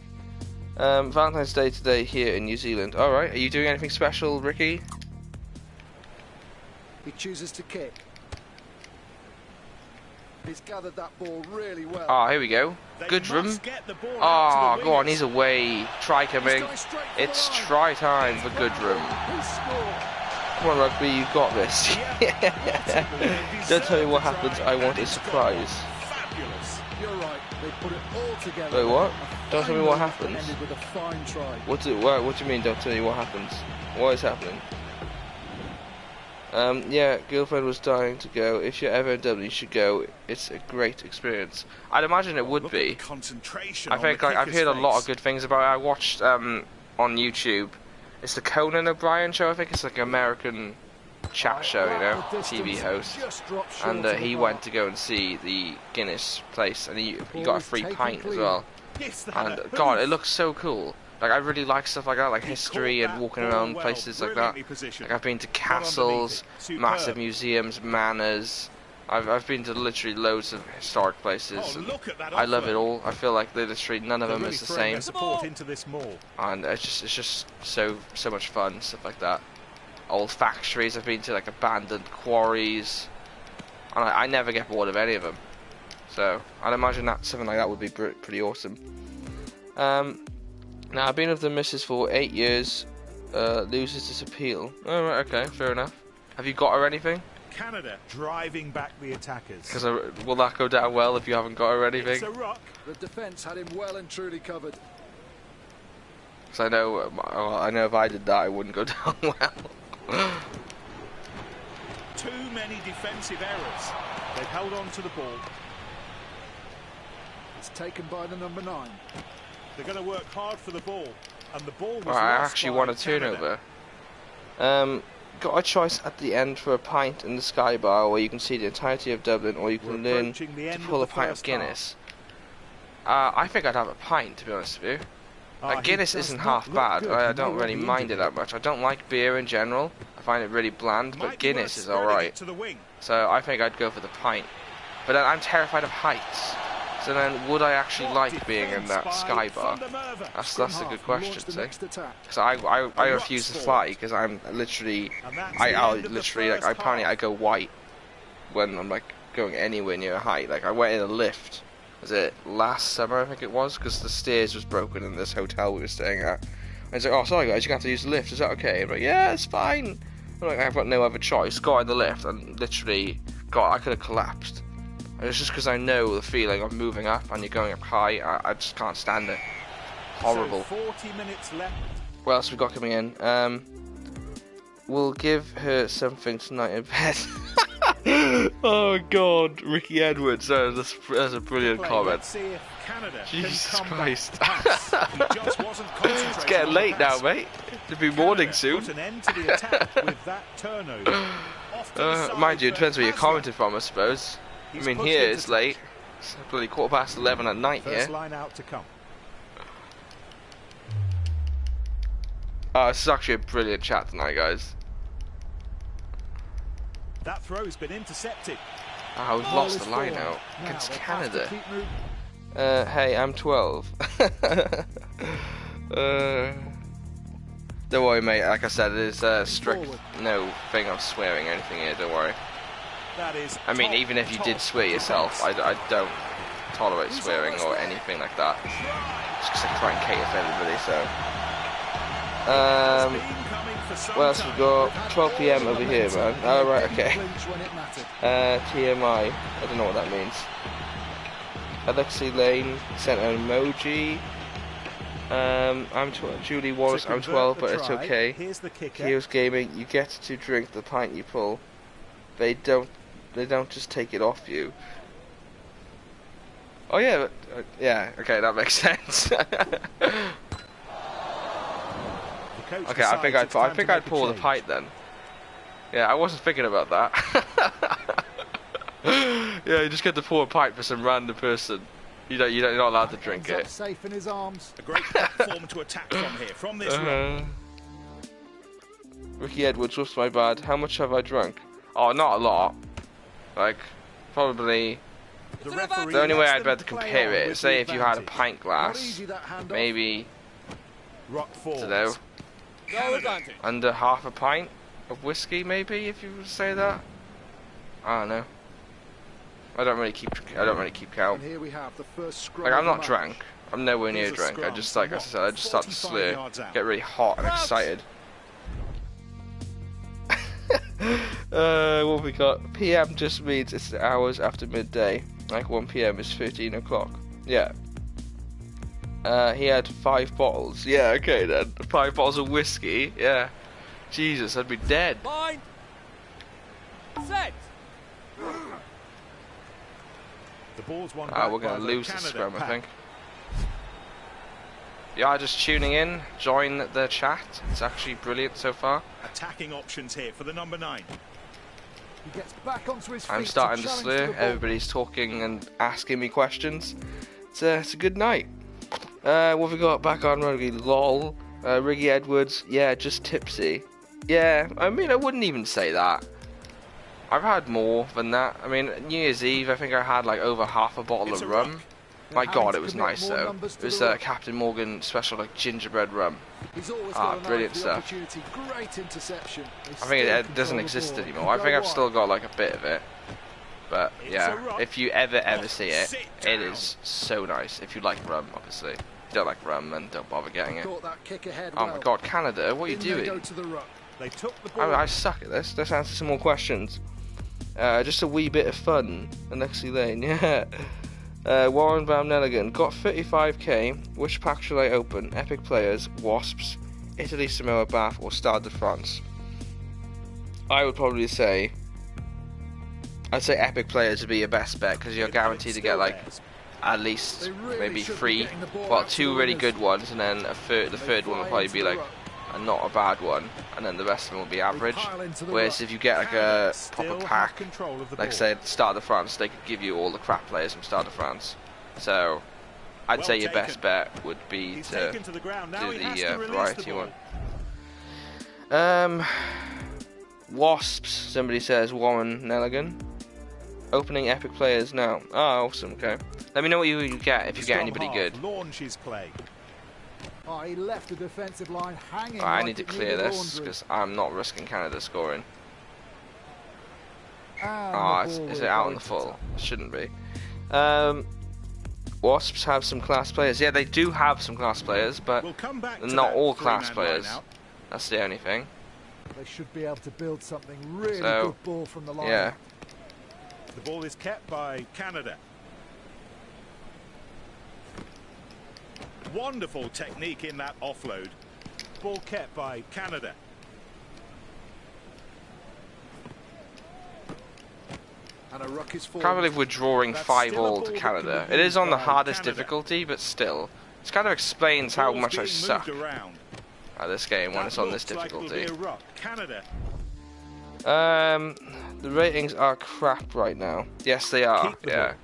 Valentine's Day today here in New Zealand. Alright, are you doing anything special, Ricky? He chooses to kick. He's gathered that ball really well. Ah, here we go. Goodrum. Ah, go on, he's away. Try coming. It's try time for Goodrum. Come on, Rugby, you've got this. Don't tell me what happens, I want a surprise. You're right, they put it all together. Wait, what? Don't tell me what happens. With a fine try. What do you mean, don't tell me what happens? What is happening? Yeah, girlfriend was dying to go. If you're ever in Dublin, you should go. It's a great experience. I'd imagine it would be. I think I've heard a lot of good things about it. I watched on YouTube. It's the Conan O'Brien show. I think it's like an American chat show, you know, The TV distance host, just dropped short and of the he bar. went to go and see the Guinness place, and he got a free Taken pint as clean. well. Gives that And a God, hoof. it looks so cool. Like, I really like stuff like that, like He history caught and that walking ball around well, places like that. brilliantly positioned. Like, I've been to Got underneath castles, it. Superb. massive museums, manors. I've been to literally loads of historic places. Oh, And look at that I love offload. it all. I feel like literally none of They're them really is the throwing same. their support into this mall. And it's just so much fun, stuff like that. Old factories. I've been to like abandoned quarries, and I never get bored of any of them. So I'd imagine that something like that would be pretty awesome. Now I've been with the missus for 8 years. Loses this appeal. Oh right, okay, fair enough. Have you got her anything? Canada driving back the attackers. Because will that go down well if you haven't got her anything? It's a ruck. The defence had him well and truly covered. Because I know if I did that, it wouldn't go down well. Too many defensive errors. They've held on to the ball. It's taken by the number 9. They're going to work hard for the ball. And the ball was Well, I lost actually by won a Canada. turnover. Got a choice at the end for a pint in the Sky Bar, where you can see the entirety of Dublin, or you can We're learn approaching the to end pull a of the pint of first Guinness. I think I'd have a pint, to be honest with you. Ah, Like, he Guinness does isn't not half look bad. good. I He don't may really well be mind injured it that much. I don't like beer in general. I find it really bland, Might but be worth Guinness is spreading alright. it to the wing. So I think I'd go for the pint. But then I'm terrified of heights. So then, would I actually What like being in defence that by Sky Bar? Van der Merwe. That's a good Half question, launched the see? next attack. So I A refuse to ruck's fly forward. because I'm literally And that's I'll the end of the literally like first apparently half. I go white when I'm like going anywhere near a height. Like I went in a lift. Was it last summer? I think it was, because the stairs was broken in this hotel we were staying at. And it's like, oh sorry guys, you have to use the lift. Is that okay? I'm like, yeah, it's fine. I'm like, I've got no other choice. Got in the lift and literally I could have collapsed. And it's just because I know the feeling of moving up and you're going up high. I just can't stand it. Horrible. So 40 minutes left. What else we got coming in? We'll give her something tonight in bed. Oh God, Ricky Edwards. That's a brilliant Play. comment. Let's see if Canada Jesus can come Christ. back. He just wasn't concentrating It's getting on late the now, pass. mate. It'll be morning Canada soon. Put an end to the attack with that turnover. Off to the side Mind you, it for depends where you're Hasler. commenting from, I suppose. I He's mean, pushed here into it's touch. late. It's bloody 11:15 at night First here. line out to come. Oh, this is actually a brilliant chat tonight, guys. That throw's been intercepted. Oh, we've Ball lost is the line forward. now Now against they have to Canada. keep moving. Hey, I'm 12. Don't worry, mate. Like I said, it is strict Forward. no thing of swearing or anything here. Don't worry. That is. I mean, top, even if you top did swear yourself, I don't tolerate swearing or anything like that. Just because I try and cater for everybody. So, Been coming for some what else we time. got? 12 PM over here, man. Oh right, okay. Clinch when it mattered. TMI. I don't know what that means. Alexi Lane sent an emoji. Julie Wallace. To I'm convert 12, the but it's try, okay. Here's the kicker. Heroes Gaming. You get to drink the pint you pull. They don't just take it off you. Oh yeah, but, yeah. Okay, that makes sense. The coach Okay, I decides think it's time to I'd make a pull the change. pint then. Yeah, I wasn't thinking about that. Yeah, you just get to pour a pint for some random person. You're not allowed to drink Ends up it. safe in his arms. A great platform to attack from here, from this run. Ricky Edwards, what's my bad? How much have I drunk? Oh, not a lot. Like, probably. The referee The only way lets I'd be able them to play compare on it, with say the if you had a advantage. pint Not glass, easy, that handoff. maybe, Rock I forward. don't know, No advantage. under half a pint of whiskey, maybe, if you would say that. I don't know. I don't really keep count. And here we have the first scrum. Like, I'm of the not match. drunk. I'm nowhere near Here's a drunk. I scrum just, from like I said, I just start to 45 slur, yards out. get really hot and Crouch. excited. What have we got? PM just means it's the hours after midday. Like 1 PM is 13 o'clock. Yeah. He had 5 bottles. Yeah, okay then. 5 bottles of whiskey. Yeah. Jesus, I'd be dead. Line. Set. The ball's won Ah, back we're by gonna the lose this Canada scrum, I pack. think. yeah, just tuning in, join the chat. It's actually brilliant so far. Attacking options here for the number 9. He gets back onto his feet. I'm starting to challenge slur. the ball. Everybody's talking and asking me questions. It's a good night. What have we got back on rugby? LOL. Riggy Edwards. Yeah, just tipsy. Yeah, I mean, I wouldn't even say that. I've had more than that. I mean, New Year's Eve, I think I had like over half a bottle of rum. My God, it was nice though. It was Captain Morgan special like gingerbread rum. Brilliant stuff. Great interception. I think it doesn't exist anymore. I think I've still got like a bit of it. But yeah, if you ever see it, it is so nice. If you like rum, obviously. If you don't like rum, then don't bother getting it. Oh my God, Canada, what are you doing? I suck at this. Let's answer some more questions. Just a wee bit of fun. Alexi Lane, yeah. Warren Van Nelligan got 35k. Which pack should I open? Epic Players, Wasps, Italy, Samoa, Bath, or Stade de France? I would probably say, I'd say Epic Players would be your best bet because you're guaranteed to get like at least maybe 3, well 2 really good ones, and then the third one will probably be like not a bad one, and then the rest of them will be average. Whereas if you get like a proper pack, like say at Stade de France, they could give you all the crap players from Stade de France. So I'd say your best bet would be to do the variety one. Wasps, somebody says. Warren Nelligan. Opening Epic Players now. Oh, awesome, okay. Let me know what you get if you get anybody good. Launches play. Oh, he left the defensive line hanging. I need to clear this because I'm not risking Canada scoring. Is it out on the full? It shouldn't be. Wasps have some class players. Yeah, they do have some class players, but not all class players. That's the only thing. They should be able to build something really good ball from the line. Yeah. The ball is kept by Canada. Wonderful technique in that offload. Ball kept by Canada. And a ruck is I can't believe we're drawing 5-all to Canada. It is on the hardest difficulty, but still. It kind of explains how much I suck at this game when it's on this difficulty. The ratings are crap right now. Yes, they are. Yeah.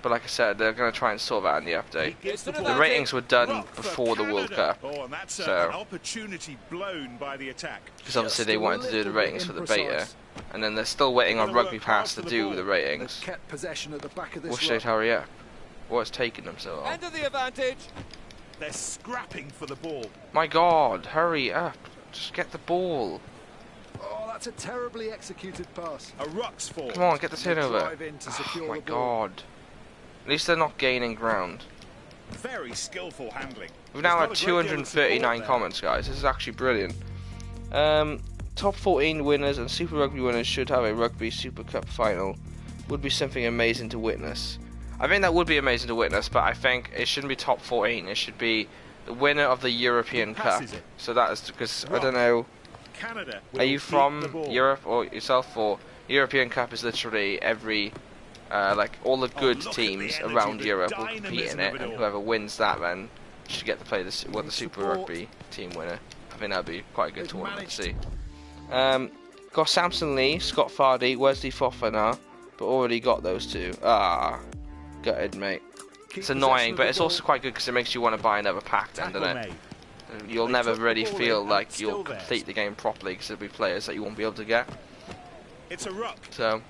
But like I said, they're going to try and sort that in the update. The ratings were done before the World Cup, so because obviously they wanted to do the ratings for the beta, and then they're still waiting on Rugby Pass to do the ratings. Wish they'd hurry up. What's taking them so long? End of the advantage. They're scrapping for the ball. My God, hurry up! Just get the ball. Oh, that's a terribly executed pass. A ruck's forward. Come on, get the turnover. Oh my God. At least they're not gaining ground. Very skillful handling. We've now had 239 comments, guys. This is actually brilliant. Top 14 winners and Super Rugby winners should have a Rugby Super Cup final. Would be something amazing to witness. I think that would be amazing to witness, but I think it shouldn't be top 14. It should be the winner of the European Cup. So that is because, I don't know, are you from Europe or yourself? Or European Cup is literally every... like all the good teams around Europe will compete in it, and whoever wins that then should get to play the Super Rugby team winner. I think that'd be quite a good tournament to see. Got Samson Lee, Scott Fardy, Wesley Fofana, but already got those two. Gutted, mate. It's annoying, but it's also quite good because it makes you want to buy another pack then, doesn't it? You'll never really feel like you'll complete the game properly because there'll be players that you won't be able to get. It's a ruck. So,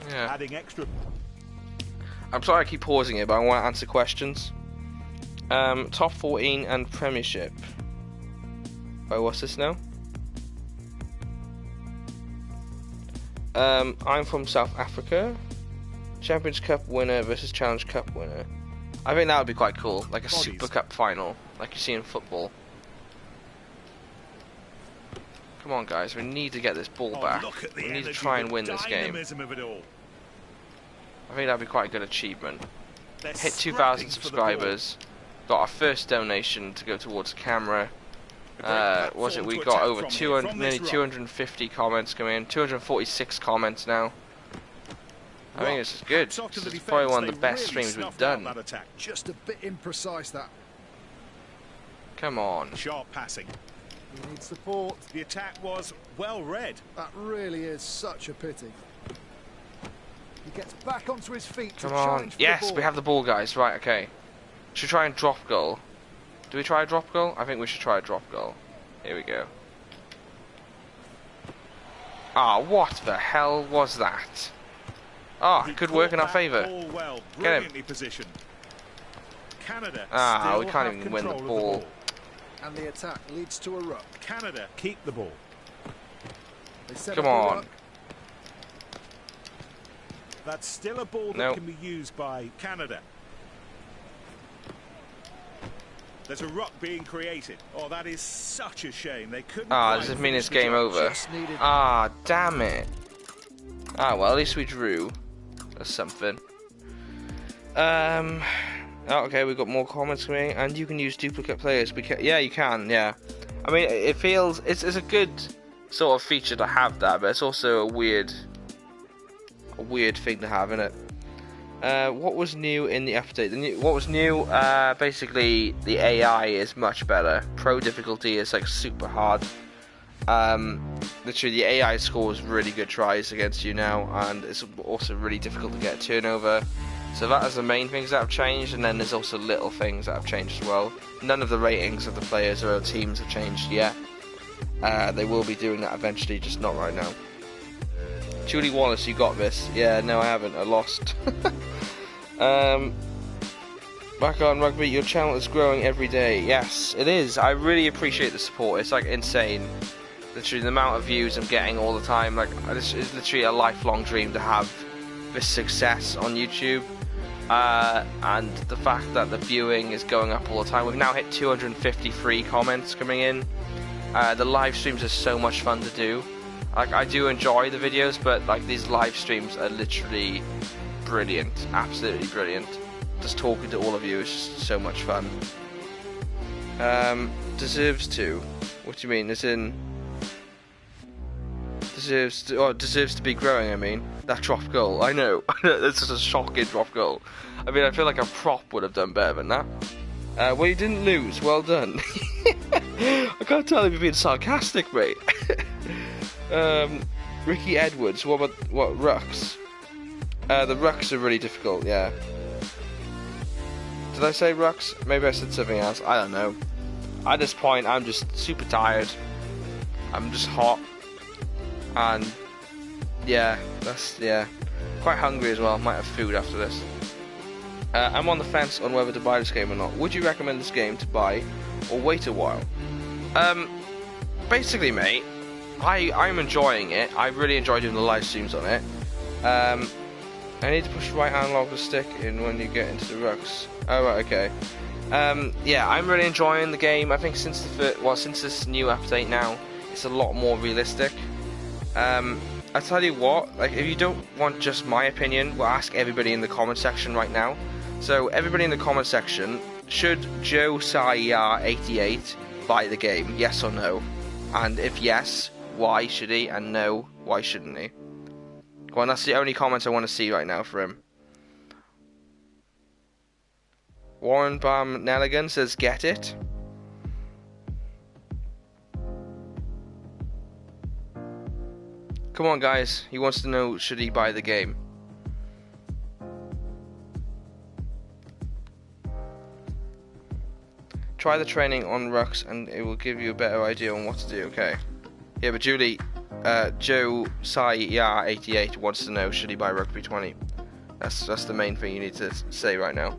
yeah. Adding extra. I'm sorry I keep pausing it, but I want to answer questions. Top 14 and Premiership. Oh, what's this now? I'm from South Africa. Champions Cup winner versus Challenge Cup winner. I think that would be quite cool, like a Super Cup final, like you see in football. Come on, guys, we need to get this ball back. We need to try and win this game. I think that'd be quite a good achievement. Hit 2,000 subscribers. Got our first donation to go towards the camera. We got over 200, nearly 250 comments coming in. 246 comments now. I think this is good. This is probably one of the best streams we've done. Just a bit imprecise that. Come on. Sharp passing. He needs support. The attack was well read. That really is such a pity. He gets back onto his feet to Come on. challenge for Yes, the ball. we have the ball, guys. Right, okay. Should we try and drop goal? Do we try a drop goal? I think we should try a drop goal. Here we go. Ah, what the hell was that? Ah, He could work in our caught that favour. ball well, Get him. brilliantly positioned. Canada Ah, still we can't have even win the control of ball. And the attack leads to a ruck. Canada keep the ball. They set Come up a on. ruck. That's still a ball that Nope. can be used by Canada. There's a ruck being created. Oh, that is such a shame. They couldn't. Ah, quite does this mean finish it's the game job. over? Just needed- Ah, damn it. Ah, well, at least we drew. That's something. Oh, okay, we've got more comments coming, and you can use duplicate players. Yeah, you can. Yeah, I mean, it feels it's a good sort of feature to have that, but it's also a weird thing to have, isn't it? What was new in the update? What was new? Basically, the AI is much better. Pro difficulty is like super hard. Literally, the AI scores really good tries against you now, and it's also really difficult to get a turnover. So that is the main things that have changed, and then there's also little things that have changed as well. None of the ratings of the players or teams have changed yet. They will be doing that eventually, just not right now. Julie Wallace, you got this. Yeah, no, I haven't. I lost. Back on Rugby, your channel is growing every day. Yes, it is. I really appreciate the support. It's like insane. Literally, the amount of views I'm getting all the time. Like, this is literally a lifelong dream to have this success on YouTube. And the fact that the viewing is going up all the time. We've now hit 253 comments coming in. The live streams are so much fun to do. Like, I do enjoy the videos, but like these live streams are literally brilliant, absolutely brilliant. Just talking to all of you is just so much fun. Deserves to. What do you mean? As in deserves to be growing. I mean, that drop goal. I know. That's just a shocking drop goal. I mean, I feel like a prop would have done better than that. Well, you didn't lose. Well done. I can't tell if you're being sarcastic, mate. Ricky Edwards. What rucks? The rucks are really difficult. Yeah. Did I say rucks? Maybe I said something else. I don't know. At this point, I'm just super tired. I'm just hot. And yeah, quite hungry as well. Might have food after this. I'm on the fence on whether to buy this game or not. Would you recommend this game to buy or wait a while? Basically, mate, I'm enjoying it. I really enjoy doing the live streams on it. I need to push right analog the stick in when you get into the rucks. Oh right, okay. Yeah, I'm really enjoying the game. I think since this new update now, it's a lot more realistic. I tell you what, like, if you don't want just my opinion, we'll ask everybody in the comment section right now. So everybody in the comment section, should Joe Sayer 88 buy the game? Yes or no? And if yes, why should he? And no, why shouldn't he? Go on, that's the only comments I want to see right now for him. Warren Bam Nelligan says, get it. Come on, guys. He wants to know, should he buy the game? Try the training on rucks and it will give you a better idea on what to do. Okay. Yeah, but Julie, Joe Sayer 88 wants to know, should he buy Rugby 20? That's the main thing you need to say right now.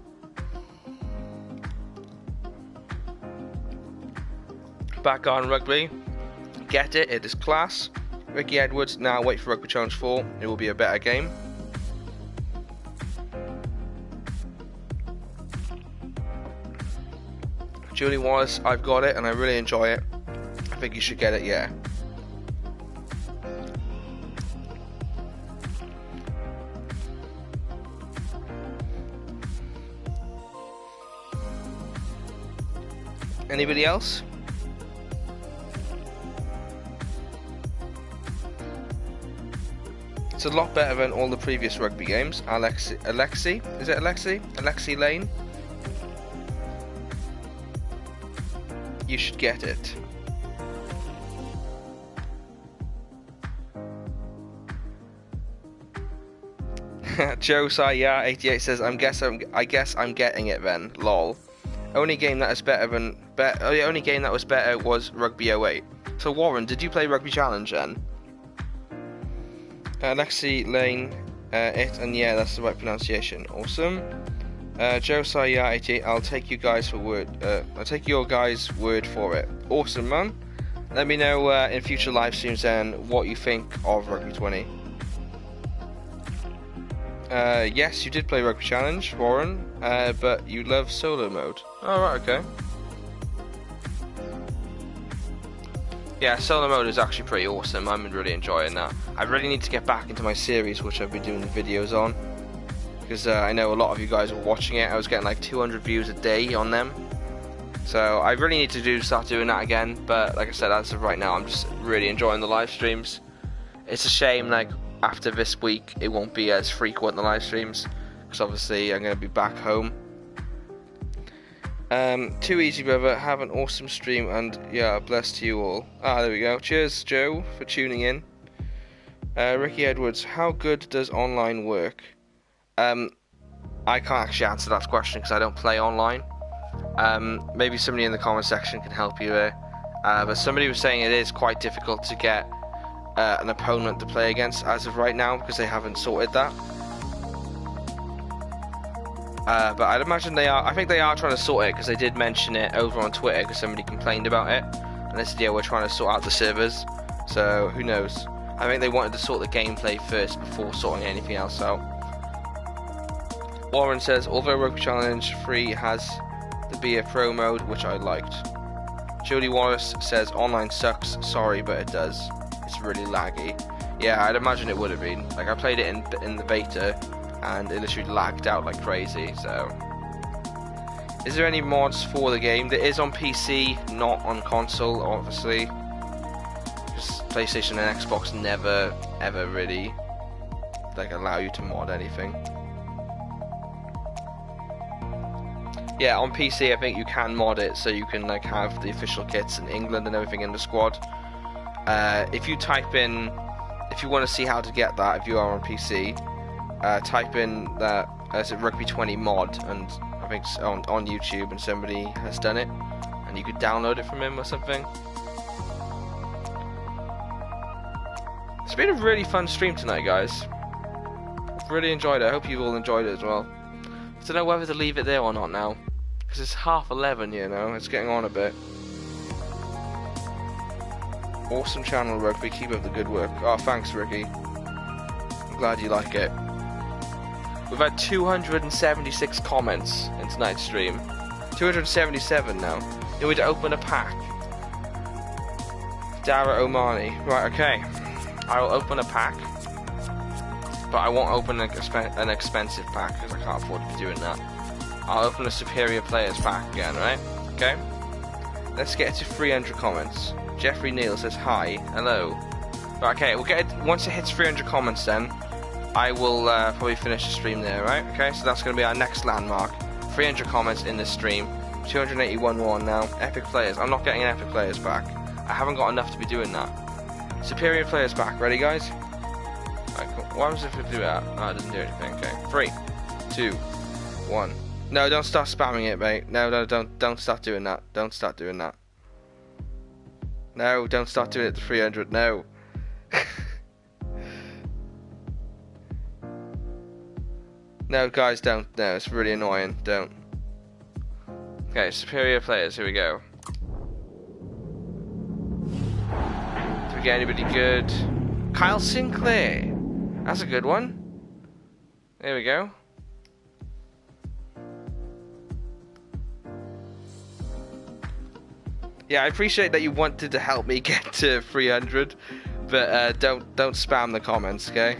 Back on Rugby. Get it. It is class. Ricky Edwards, now wait for Rugby Challenge 4. It will be a better game. Julie Wallace, I've got it and I really enjoy it. I think you should get it, yeah. Anybody else? It's a lot better than all the previous rugby games. Alexi, is it Alexi? Alexi Lane? You should get it. Josiah88 says, I guess I'm getting it then. Lol. Only game that was better was Rugby 08. So Warren, did you play Rugby Challenge then? Lexi Lane, and yeah, that's the right pronunciation. Awesome. Josiah88, I'll take you guys for word. I'll take your guys' word for it. Awesome, man. Let me know in future live streams then what you think of Rugby 20. Yes, you did play Rugby Challenge, Warren, but you love solo mode. Oh, right, okay. Yeah, solo mode is actually pretty awesome. I'm really enjoying that. I really need to get back into my series, which I've been doing the videos on, because I know a lot of you guys were watching it. I was getting like 200 views a day on them, so I really need to start doing that again. But like I said, as of right now, I'm just really enjoying the live streams. It's a shame, like, after this week it won't be as frequent, the live streams, because obviously I'm going to be back home. Too easy, brother. Have an awesome stream, and yeah, bless to you all. There we go. Cheers, Joe, for tuning in. Ricky Edwards, how good does online work? I can't actually answer that question because I don't play online. Maybe somebody in the comment section can help you there. But somebody was saying it is quite difficult to get an opponent to play against as of right now, because they haven't sorted that. But I'd imagine they are. I think they are trying to sort it, because they did mention it over on Twitter, because somebody complained about it, and they said, yeah, we're trying to sort out the servers. So who knows? I think they wanted to sort the gameplay first before sorting anything else out. Warren says, although Rugby Challenge 3 has the Be a Pro mode, which I liked. Jody Wallace says, online sucks, sorry, but it does. It's really laggy. Yeah, I'd imagine it would have been. Like, I played it in the beta, and it literally lagged out like crazy, so. Is there any mods for the game? There is on PC, not on console, obviously. Because PlayStation and Xbox never, ever really, like, allow you to mod anything. Yeah, on PC I think you can mod it, so you can, like, have the official kits in England and everything in the squad. If you type in, if you want to see how to get that, if you are on PC, type in that as a Rugby 20 mod, and I think it's on YouTube, and somebody has done it, and you could download it from him or something. It's been a really fun stream tonight, guys. I've really enjoyed it. I hope you all enjoyed it as well. I don't know whether to leave it there or not now, because it's 11:30, you know, it's getting on a bit. Awesome channel, Rugby, keep up the good work. Oh, thanks, Ricky. I'm glad you like it. We've had 276 comments in tonight's stream. 277 now. You need to open a pack. Dara Omani. Right, okay. I will open a pack, but I won't open an expensive pack, because I can't afford to be doing that. I'll open a superior players pack again, right? Okay. Let's get to 300 comments. Jeffrey Neal says hi, hello. Right, okay, we'll get it once it hits 300 comments. Then I will probably finish the stream there, right? Okay, so that's going to be our next landmark. 300 comments in this stream. 281 more now. Epic players. I'm not getting an epic players pack. I haven't got enough to be doing that. Superior players pack. Ready, guys? Right, cool. What happens if we do that? Oh, it doesn't do anything. Okay, 3, 2, 1. No, don't start spamming it, mate. No, don't start doing that. Don't start doing that. No, don't start doing it to 300. No. No, guys, don't. No, it's really annoying. Don't. Okay, superior players. Here we go. Do we get anybody good? Kyle Sinclair. That's a good one. There we go. Yeah, I appreciate that you wanted to help me get to 300, but don't spam the comments, okay?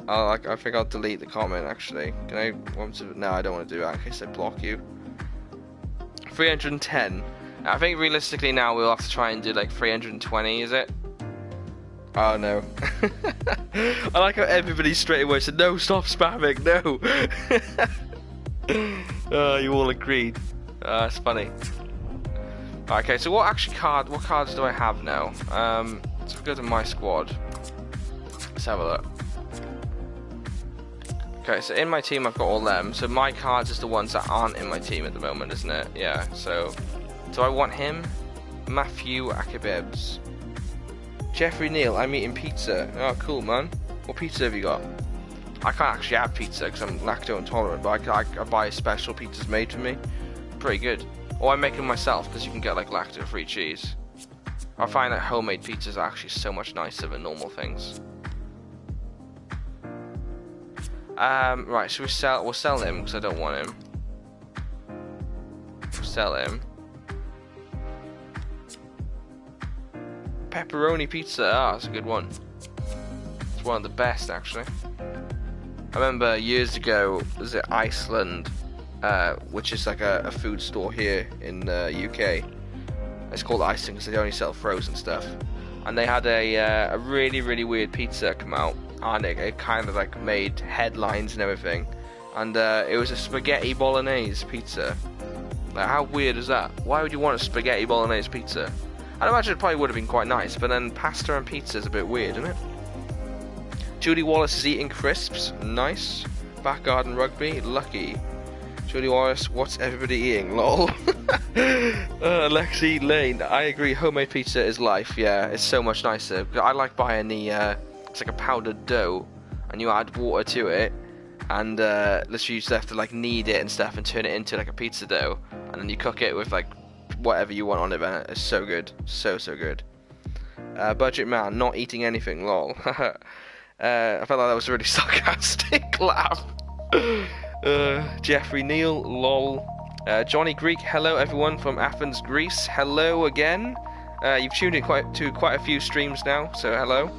I think I'll delete the comment, actually. Can I want to? No, I don't want to do that in case I block you. 310. I think realistically now we'll have to try and do like 320, is it? Oh no. I like how everybody straight away said, no, stop spamming, no. You all agreed. It's funny. Okay, so what cards do I have now? Let's go to my squad. Let's have a look. Okay, so in my team I've got all them. So my cards is the ones that aren't in my team at the moment, isn't it? Yeah, so do I want him? Matthew Akabebs. Jeffrey Neal, I'm eating pizza. Oh, cool, man. What pizza have you got? I can't actually have pizza because I'm lactose intolerant, but I buy special pizzas made for me. Pretty good. Or I make them myself because you can get like lactose-free cheese. I find that homemade pizzas are actually so much nicer than normal things. Right, should we sell? We'll sell him because I don't want him. We'll sell him. Pepperoni pizza. Ah, that's a good one. It's one of the best, actually. I remember years ago, was it Iceland, which is like a food store here in the UK. It's called Iceland because they only sell frozen stuff. And they had a really, really weird pizza come out. And it kind of like made headlines and everything. And it was a spaghetti bolognese pizza. Like, how weird is that? Why would you want a spaghetti bolognese pizza? I'd imagine it probably would have been quite nice, but then pasta and pizza is a bit weird, isn't it? Julie Wallace is eating crisps. Nice. Back garden rugby. Lucky. Julie Wallace, what's everybody eating? Lol. Lexi Lane, I agree. Homemade pizza is life. Yeah, it's so much nicer. I like buying the. It's like a powdered dough, and you add water to it, and literally you just have to like knead it and stuff, and turn it into like a pizza dough, and then you cook it with like whatever you want on it. Man, it's so good, so good. Budget man, not eating anything. Lol. I felt like that was a really sarcastic laugh. Jeffrey Neal, lol. Johnny Greek, hello everyone from Athens, Greece. Hello again. You've tuned in to quite a few streams now, so hello.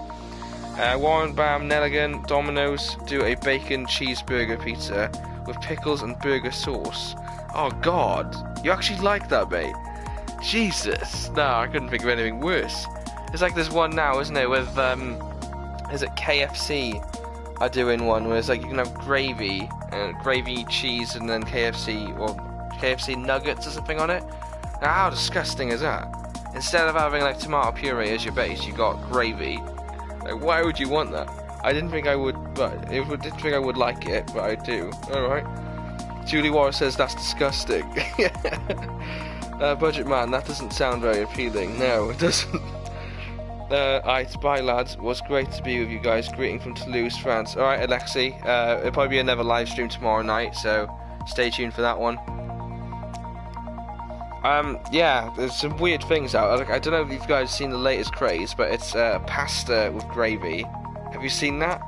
Warren Bam, Nelligan, Domino's do a bacon cheeseburger pizza with pickles and burger sauce. Oh god, you actually like that, mate? Jesus, no, I couldn't think of anything worse. It's like there's one now, isn't it, with is it KFC are doing one where it's like you can have gravy and gravy cheese and then KFC or KFC nuggets or something on it. Now how disgusting is that? Instead of having like tomato puree as your base, you got gravy. Like, why would you want that? I didn't think I would, but I didn't think I would like it, but I do. Alright. Julie Wallace says that's disgusting. Budget man, that doesn't sound very appealing. No, it doesn't. Alright, bye lads. Was great to be with you guys. Greeting from Toulouse, France. Alright, Alexi. It'll probably be another live stream tomorrow night, so stay tuned for that one. Yeah, there's some weird things out. Like, I don't know if you guys have seen the latest craze, but it's pasta with gravy. Have you seen that?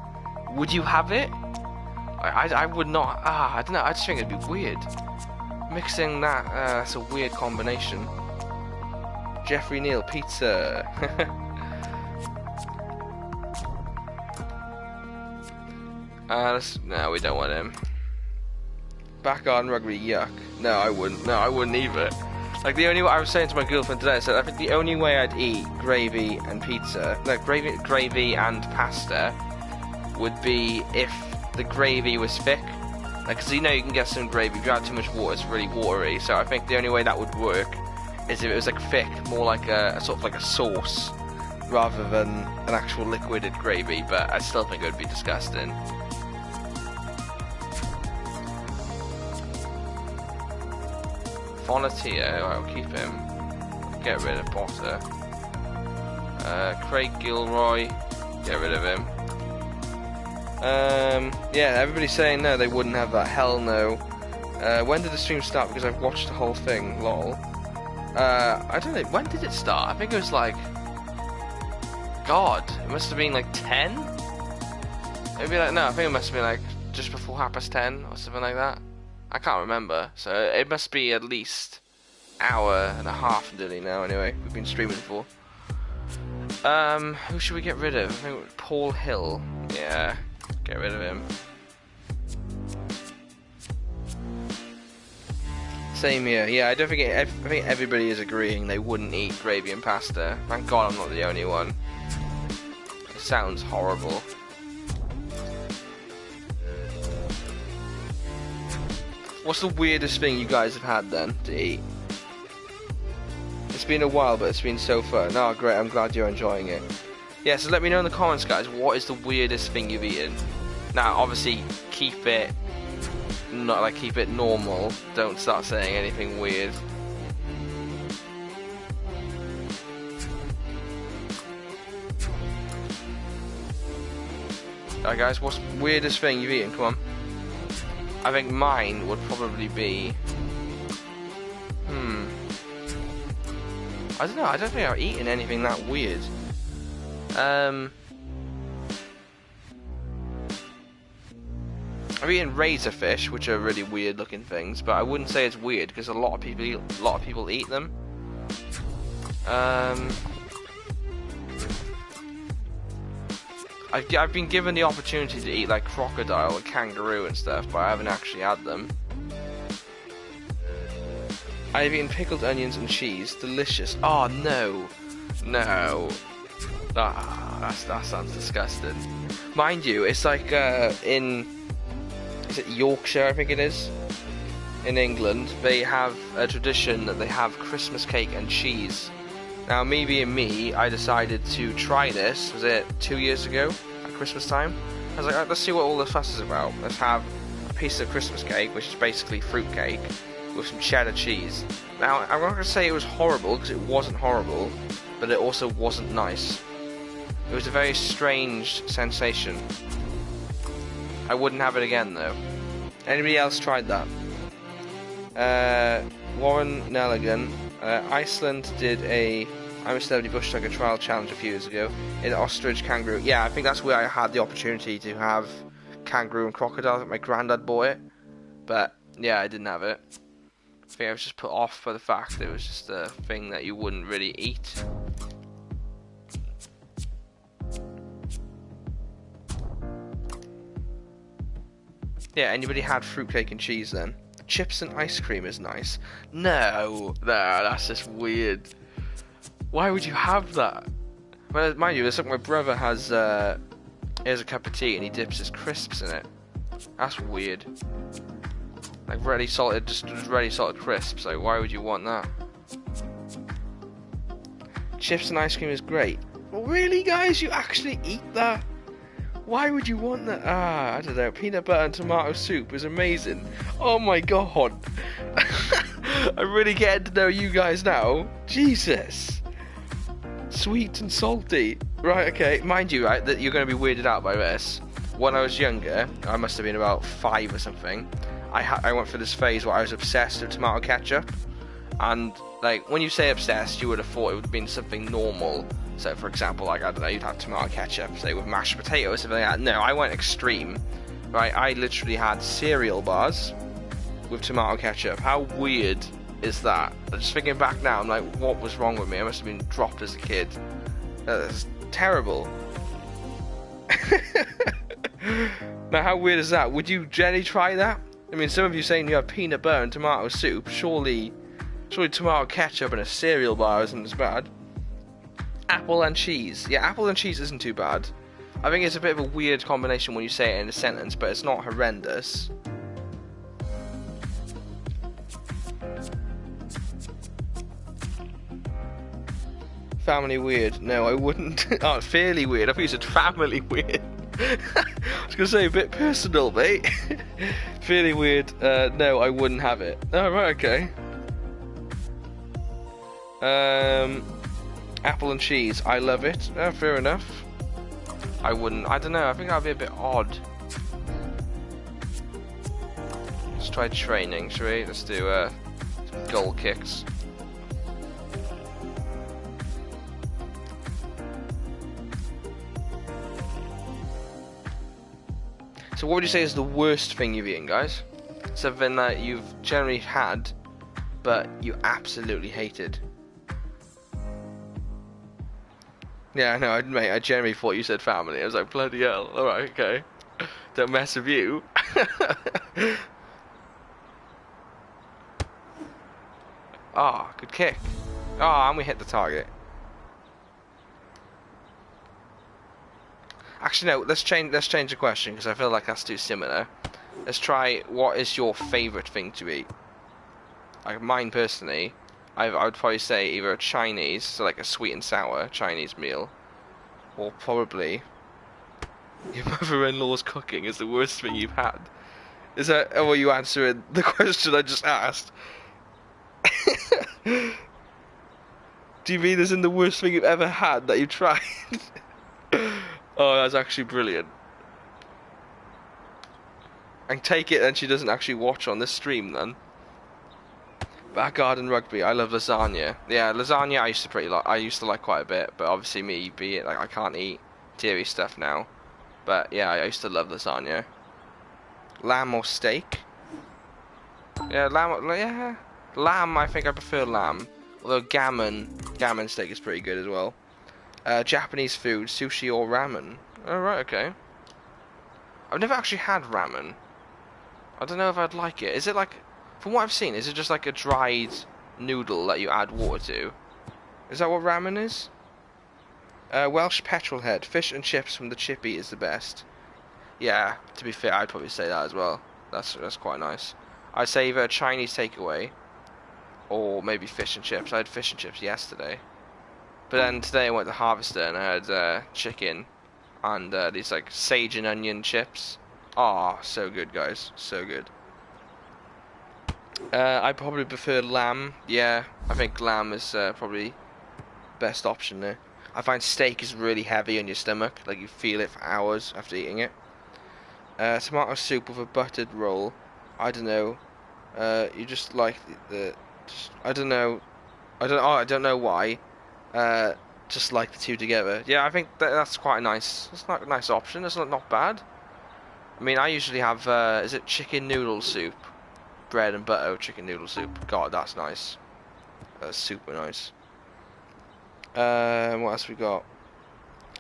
Would you have it? I would not. I don't know. I just think it'd be weird. Mixing that, that's a weird combination. Jeffrey Neal, pizza. No, we don't want him. Back on rugby, yuck. No, I wouldn't. No, I wouldn't either. Like, the only way I was saying to my girlfriend today, I said I think the only way I'd eat gravy and pizza, no, gravy and pasta, would be if the gravy was thick. Like, cause you know you can get some gravy, if you add too much water, it's really watery. So I think the only way that would work is if it was like thick, more like a sort of like a sauce, rather than an actual liquided gravy. But I still think it would be disgusting. Fonatia, I'll keep him. Get rid of Potter. Craig Gilroy, get rid of him. Yeah, everybody's saying no, they wouldn't have that. Hell no. When did the stream start? Because I've watched the whole thing. Lol. I don't know. When did it start? I think it was like, God, it must have been like 10. Maybe like no. I think it must have been like just before 10:30 or something like that. I can't remember, so it must be at least hour and a half nearly now. Anyway, we've been streaming for. Who should we get rid of? I think Paul Hill. Yeah, get rid of him. Same here. Yeah, I think everybody is agreeing they wouldn't eat gravy and pasta. Thank God I'm not the only one. It sounds horrible. What's the weirdest thing you guys have had then to eat? It's been a while, but it's been so fun. No, great. I'm glad you're enjoying it. Yeah, so let me know in the comments, guys. What is the weirdest thing you've eaten? Now, obviously, keep it normal. Don't start saying anything weird. Alright, guys. What's the weirdest thing you've eaten? Come on. I think mine would probably be. I don't know. I don't think I've eaten anything that weird. I've eaten razorfish, which are really weird looking things, but I wouldn't say it's weird because a lot of people eat them. I've been given the opportunity to eat like crocodile and kangaroo and stuff, but I haven't actually had them. I've eaten pickled onions and cheese. Delicious. Oh no, no. That sounds disgusting. Mind you, it's like is it Yorkshire, I think it is, in England, they have a tradition that they have Christmas cake and cheese. Now, me being me, I decided to try this, was it 2 years ago, at Christmas time? I was like, right, let's see what all the fuss is about. Let's have a piece of Christmas cake, which is basically fruit cake, with some cheddar cheese. Now, I'm not going to say it was horrible, because it wasn't horrible, but it also wasn't nice. It was a very strange sensation. I wouldn't have it again, though. Anybody else tried that? Warren Nelligan. Iceland did a I'm a Celebrity Bush Tucker trial challenge a few years ago. In ostrich, kangaroo. Yeah, I think that's where I had the opportunity to have kangaroo and crocodile. I think my granddad bought it. But, yeah, I didn't have it. I think I was just put off by the fact that it was just a thing that you wouldn't really eat. Yeah, anybody had fruitcake and cheese then? Chips and ice cream is nice. No, that's just weird. Why would you have that? Well, mind you, it's like my brother has, here's a cup of tea and he dips his crisps in it. That's weird. Like ready salted, just ready salted crisps. Like, why would you want that? Chips and ice cream is great. Well, really, guys? You actually eat that? Why would you want that? I don't know. Peanut butter and tomato soup is amazing. Oh my god. I'm really getting to know you guys now. Jesus. Sweet and salty. Right, okay. Mind you, right, that you're going to be weirded out by this. When I was younger, I must have been about 5 or something, I went through this phase where I was obsessed with tomato ketchup. And, like, when you say obsessed, you would have thought it would have been something normal. So, for example, like, I don't know, you'd have tomato ketchup, say, with mashed potatoes, something like that. No, I went extreme. Right, I literally had cereal bars with tomato ketchup. How weird is that? Just thinking back now, I'm like, what was wrong with me? I must have been dropped as a kid. That's terrible. Now, how weird is that? Would you generally try that? I mean, some of you saying you have peanut butter and tomato soup. Surely tomato ketchup and a cereal bar isn't as bad. Apple and cheese. Yeah, apple and cheese isn't too bad. I think it's a bit of a weird combination when you say it in a sentence, but it's not horrendous. Family weird. No, I wouldn't. Oh, fairly weird. I thought you said family weird. I was going to say a bit personal, mate. Fairly weird. No, I wouldn't have it. Oh, right, okay. Apple and cheese. I love it. Oh, fair enough. I wouldn't. I don't know. I think that'd be a bit odd. Let's try training, shall we? Let's do some goal kicks. So what would you say is the worst thing you've eaten, guys? Something that you've generally had, but you absolutely hated. Yeah, I know, mate, I generally thought you said family. I was like, bloody hell, alright, okay. Don't mess with you. Ah, good kick. Ah, and we hit the target. Actually, no, let's change the question, because I feel like that's too similar. Let's try, what is your favourite thing to eat? Like, mine personally, I would probably say either a Chinese, so like a sweet and sour Chinese meal, or probably your mother-in-law's cooking is the worst thing you've had. Is that how you answering the question I just asked? Do you mean as in the worst thing you've ever had that you tried? Oh, that's actually brilliant. And take it and she doesn't actually watch on this stream then. Back garden rugby, I love lasagna. Yeah, lasagna I used to like quite a bit, but obviously me be it like I can't eat dairy stuff now. But yeah, I used to love lasagna. Lamb or steak? Yeah, lamb. I think I prefer lamb. Although gammon steak is pretty good as well. Japanese food, sushi or ramen. Oh right, okay. I've never actually had ramen. I don't know if I'd like it. Is it like, from what I've seen, is it just like a dried noodle that you add water to? Is that what ramen is? Welsh petrolhead, fish and chips from the chippy is the best. Yeah, to be fair, I'd probably say that as well. That's quite nice. I'd say either a Chinese takeaway or maybe fish and chips. I had fish and chips yesterday, but then today I went to Harvester and I had chicken and these like sage and onion chips. Ah, so good, guys, so good. I probably prefer lamb. Yeah, I think lamb is probably best option there. I find steak is really heavy on your stomach, like you feel it for hours after eating it. Tomato soup with a buttered roll. I don't know. You just like I don't know. I don't know why. Just like the two together. Yeah, I think that's quite a nice. It's not a nice option. It's not bad. I mean, I usually have. Is it chicken noodle soup? Bread and butter chicken noodle soup. God, that's nice. That's super nice. What else we got?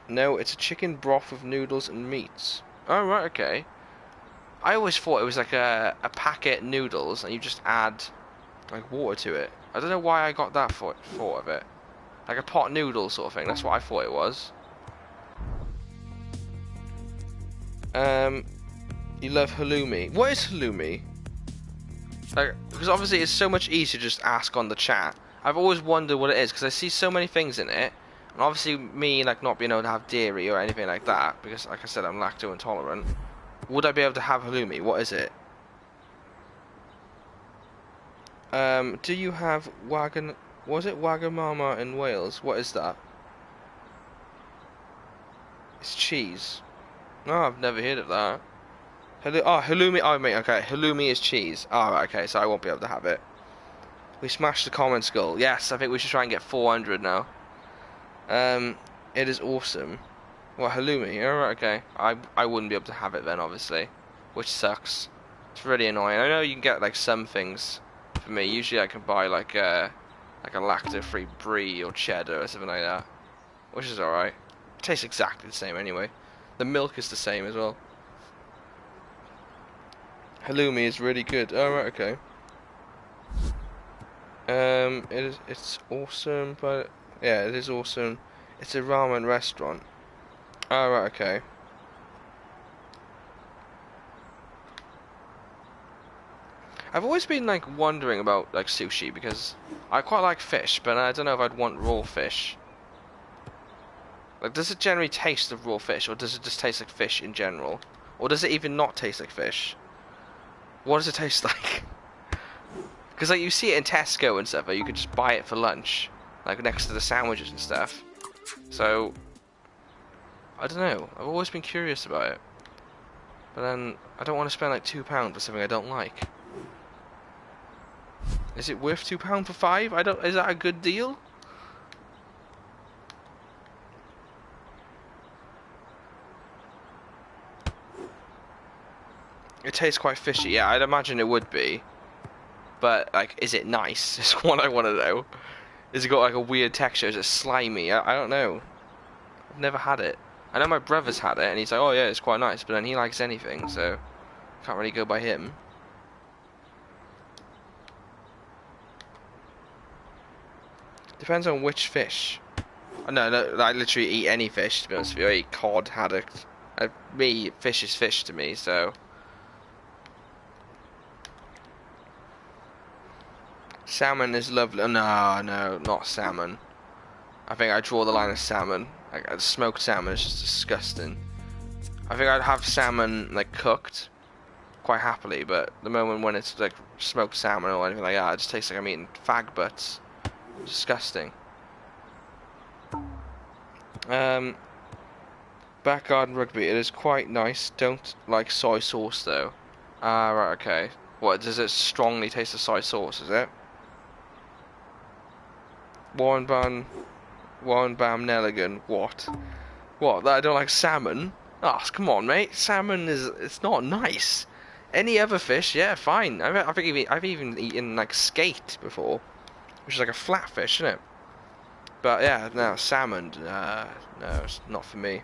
No, it's a chicken broth with noodles and meats. Oh right, okay. I always thought it was like a packet noodles and you just add like water to it. I don't know why I got that thought of it. Like a pot noodle sort of thing. That's what I thought it was. You love halloumi. What is halloumi? Like, because obviously it's so much easier to just ask on the chat. I've always wondered what it is because I see so many things in it, and obviously me like not being able to have dairy or anything like that because, like I said, I'm lactose intolerant. Would I be able to have halloumi? What is it? Do you have wagon? Was it Wagamama in Wales? What is that? It's cheese. No, I've never heard of that. Halloumi. Oh, mate. Okay, halloumi is cheese. Oh, right, okay. So I won't be able to have it. We smashed the comment goal. Yes, I think we should try and get 400 now. It is awesome. What, halloumi? Alright, okay. I wouldn't be able to have it then, obviously. Which sucks. It's really annoying. I know you can get, like, some things for me. Usually I can buy, like a lacto-free brie or cheddar or something like that. Which is alright. It tastes exactly the same anyway. The milk is the same as well. Halloumi is really good. Alright, okay. It's awesome, but yeah, it is awesome. It's a ramen restaurant. Oh right, okay. I've always been like wondering about like sushi because I quite like fish, but I don't know if I'd want raw fish. Like, does it generally taste of raw fish, or does it just taste like fish in general, or does it even not taste like fish? What does it taste like? Because like you see it in Tesco and stuff, where you could just buy it for lunch, like next to the sandwiches and stuff. So I don't know. I've always been curious about it, but then I don't want to spend like £2 for something I don't like. Is it worth £2 for 5? Is that a good deal? It tastes quite fishy. Yeah, I'd imagine it would be. But, like, is it nice? Is what I want to know. Is it got, like, a weird texture? Is it slimy? I don't know. I've never had it. I know my brother's had it, and he's like, oh, yeah, it's quite nice. But then he likes anything, so can't really go by him. Depends on which fish. No, I literally eat any fish, to be honest with you. I eat cod, haddock. Fish is fish to me, so... Salmon is lovely. Oh, no, no, not salmon. I think I draw the line of salmon. Like, smoked salmon is just disgusting. I think I'd have salmon like cooked quite happily, but the moment when it's like smoked salmon or anything like that, it just tastes like I'm eating fag butts. Disgusting. Back garden rugby. It is quite nice. Don't like soy sauce though. Ah, right, okay. What, does it strongly taste of soy sauce, is it? Warren Bam Nelligan. What? What, that I don't like salmon? Oh, come on, mate. Salmon it's not nice. Any other fish, yeah, fine. I've even eaten like skate before, which is like a flatfish, isn't it? But yeah, no, salmon, no, it's not for me.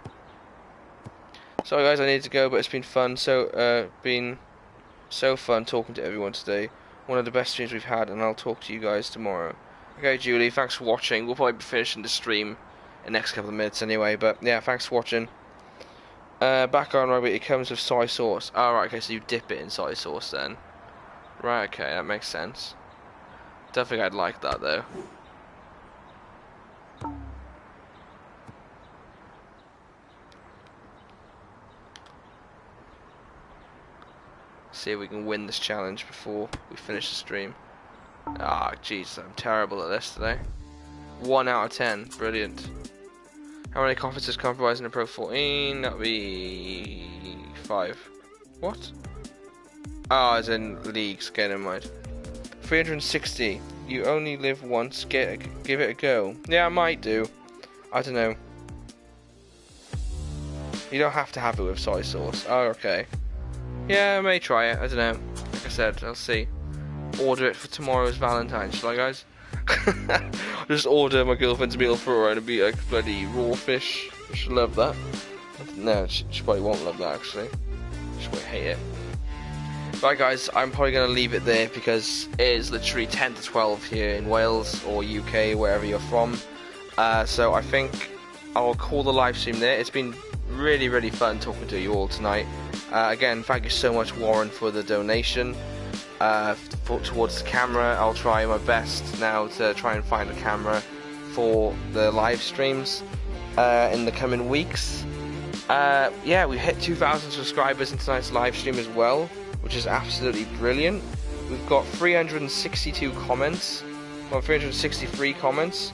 Sorry guys, I need to go, but it's been fun. Been so fun talking to everyone today. One of the best streams we've had, and I'll talk to you guys tomorrow. Okay, Julie, thanks for watching. We'll probably be finishing the stream in the next couple of minutes anyway, but yeah, thanks for watching. Back on rugby, it comes with soy sauce. Oh, right, okay, so you dip it in soy sauce then. Right, okay, that makes sense. Don't think I'd like that though. See if we can win this challenge before we finish the stream. Ah, jeez, I'm terrible at this today. 1 out of 10, brilliant. How many conferences comprising a Pro 14? That'll be 5. What? Ah, as in leagues. Okay, never mind. 360. You only live once. Give it a go. Yeah, I might do. I don't know. You don't have to have it with soy sauce. Oh, okay. Yeah, I may try it. I don't know. Like I said, I'll see. Order it for tomorrow's Valentine, shall I, guys? Just order my girlfriend's meal for her and it'll be like bloody raw fish. She'll love that. No, she probably won't love that actually. She might hate it. Right guys, I'm probably going to leave it there because it is literally 10 to 12 here in Wales or UK, wherever you're from. So I think I'll call the live stream there. It's been really, really fun talking to you all tonight. Again, thank you so much, Warren, for the donation. Towards the camera, I'll try my best now to try and find a camera for the live streams in the coming weeks. Yeah, we hit 2,000 subscribers in tonight's live stream as well, which is absolutely brilliant. We've got 362 comments, well, 363 comments.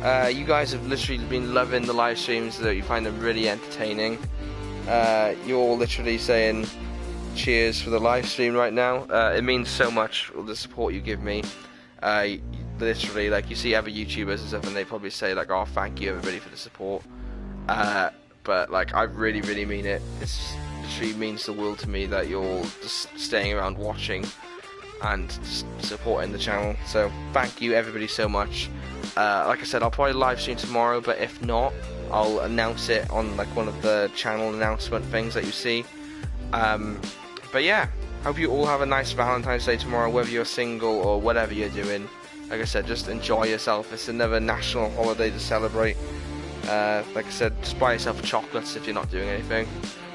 You guys have literally been loving the live streams, that you find them really entertaining. You're all literally saying cheers for the live stream right now. It means so much, the support you give me. Literally, like, you see other YouTubers and stuff and they probably say like, oh, thank you everybody for the support, but like, I really, really mean it. It literally means the world to me that you're all just staying around watching and just supporting the channel. So thank you everybody so much. Like I said, I'll probably live stream tomorrow, but if not, I'll announce it on like one of the channel announcement things that you see. But yeah, hope you all have a nice Valentine's Day tomorrow, whether you're single or whatever you're doing. Like I said, just enjoy yourself. It's another national holiday to celebrate. Like I said, just buy yourself chocolates if you're not doing anything.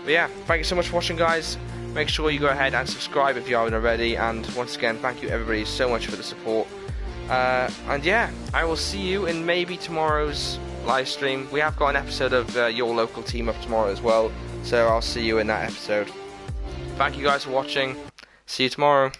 But yeah, thank you so much for watching, guys. Make sure you go ahead and subscribe if you haven't already. And once again, thank you everybody so much for the support. And yeah, I will see you in maybe tomorrow's live stream. We have got an episode of Your Local Team up tomorrow as well, so I'll see you in that episode. Thank you guys for watching. See you tomorrow.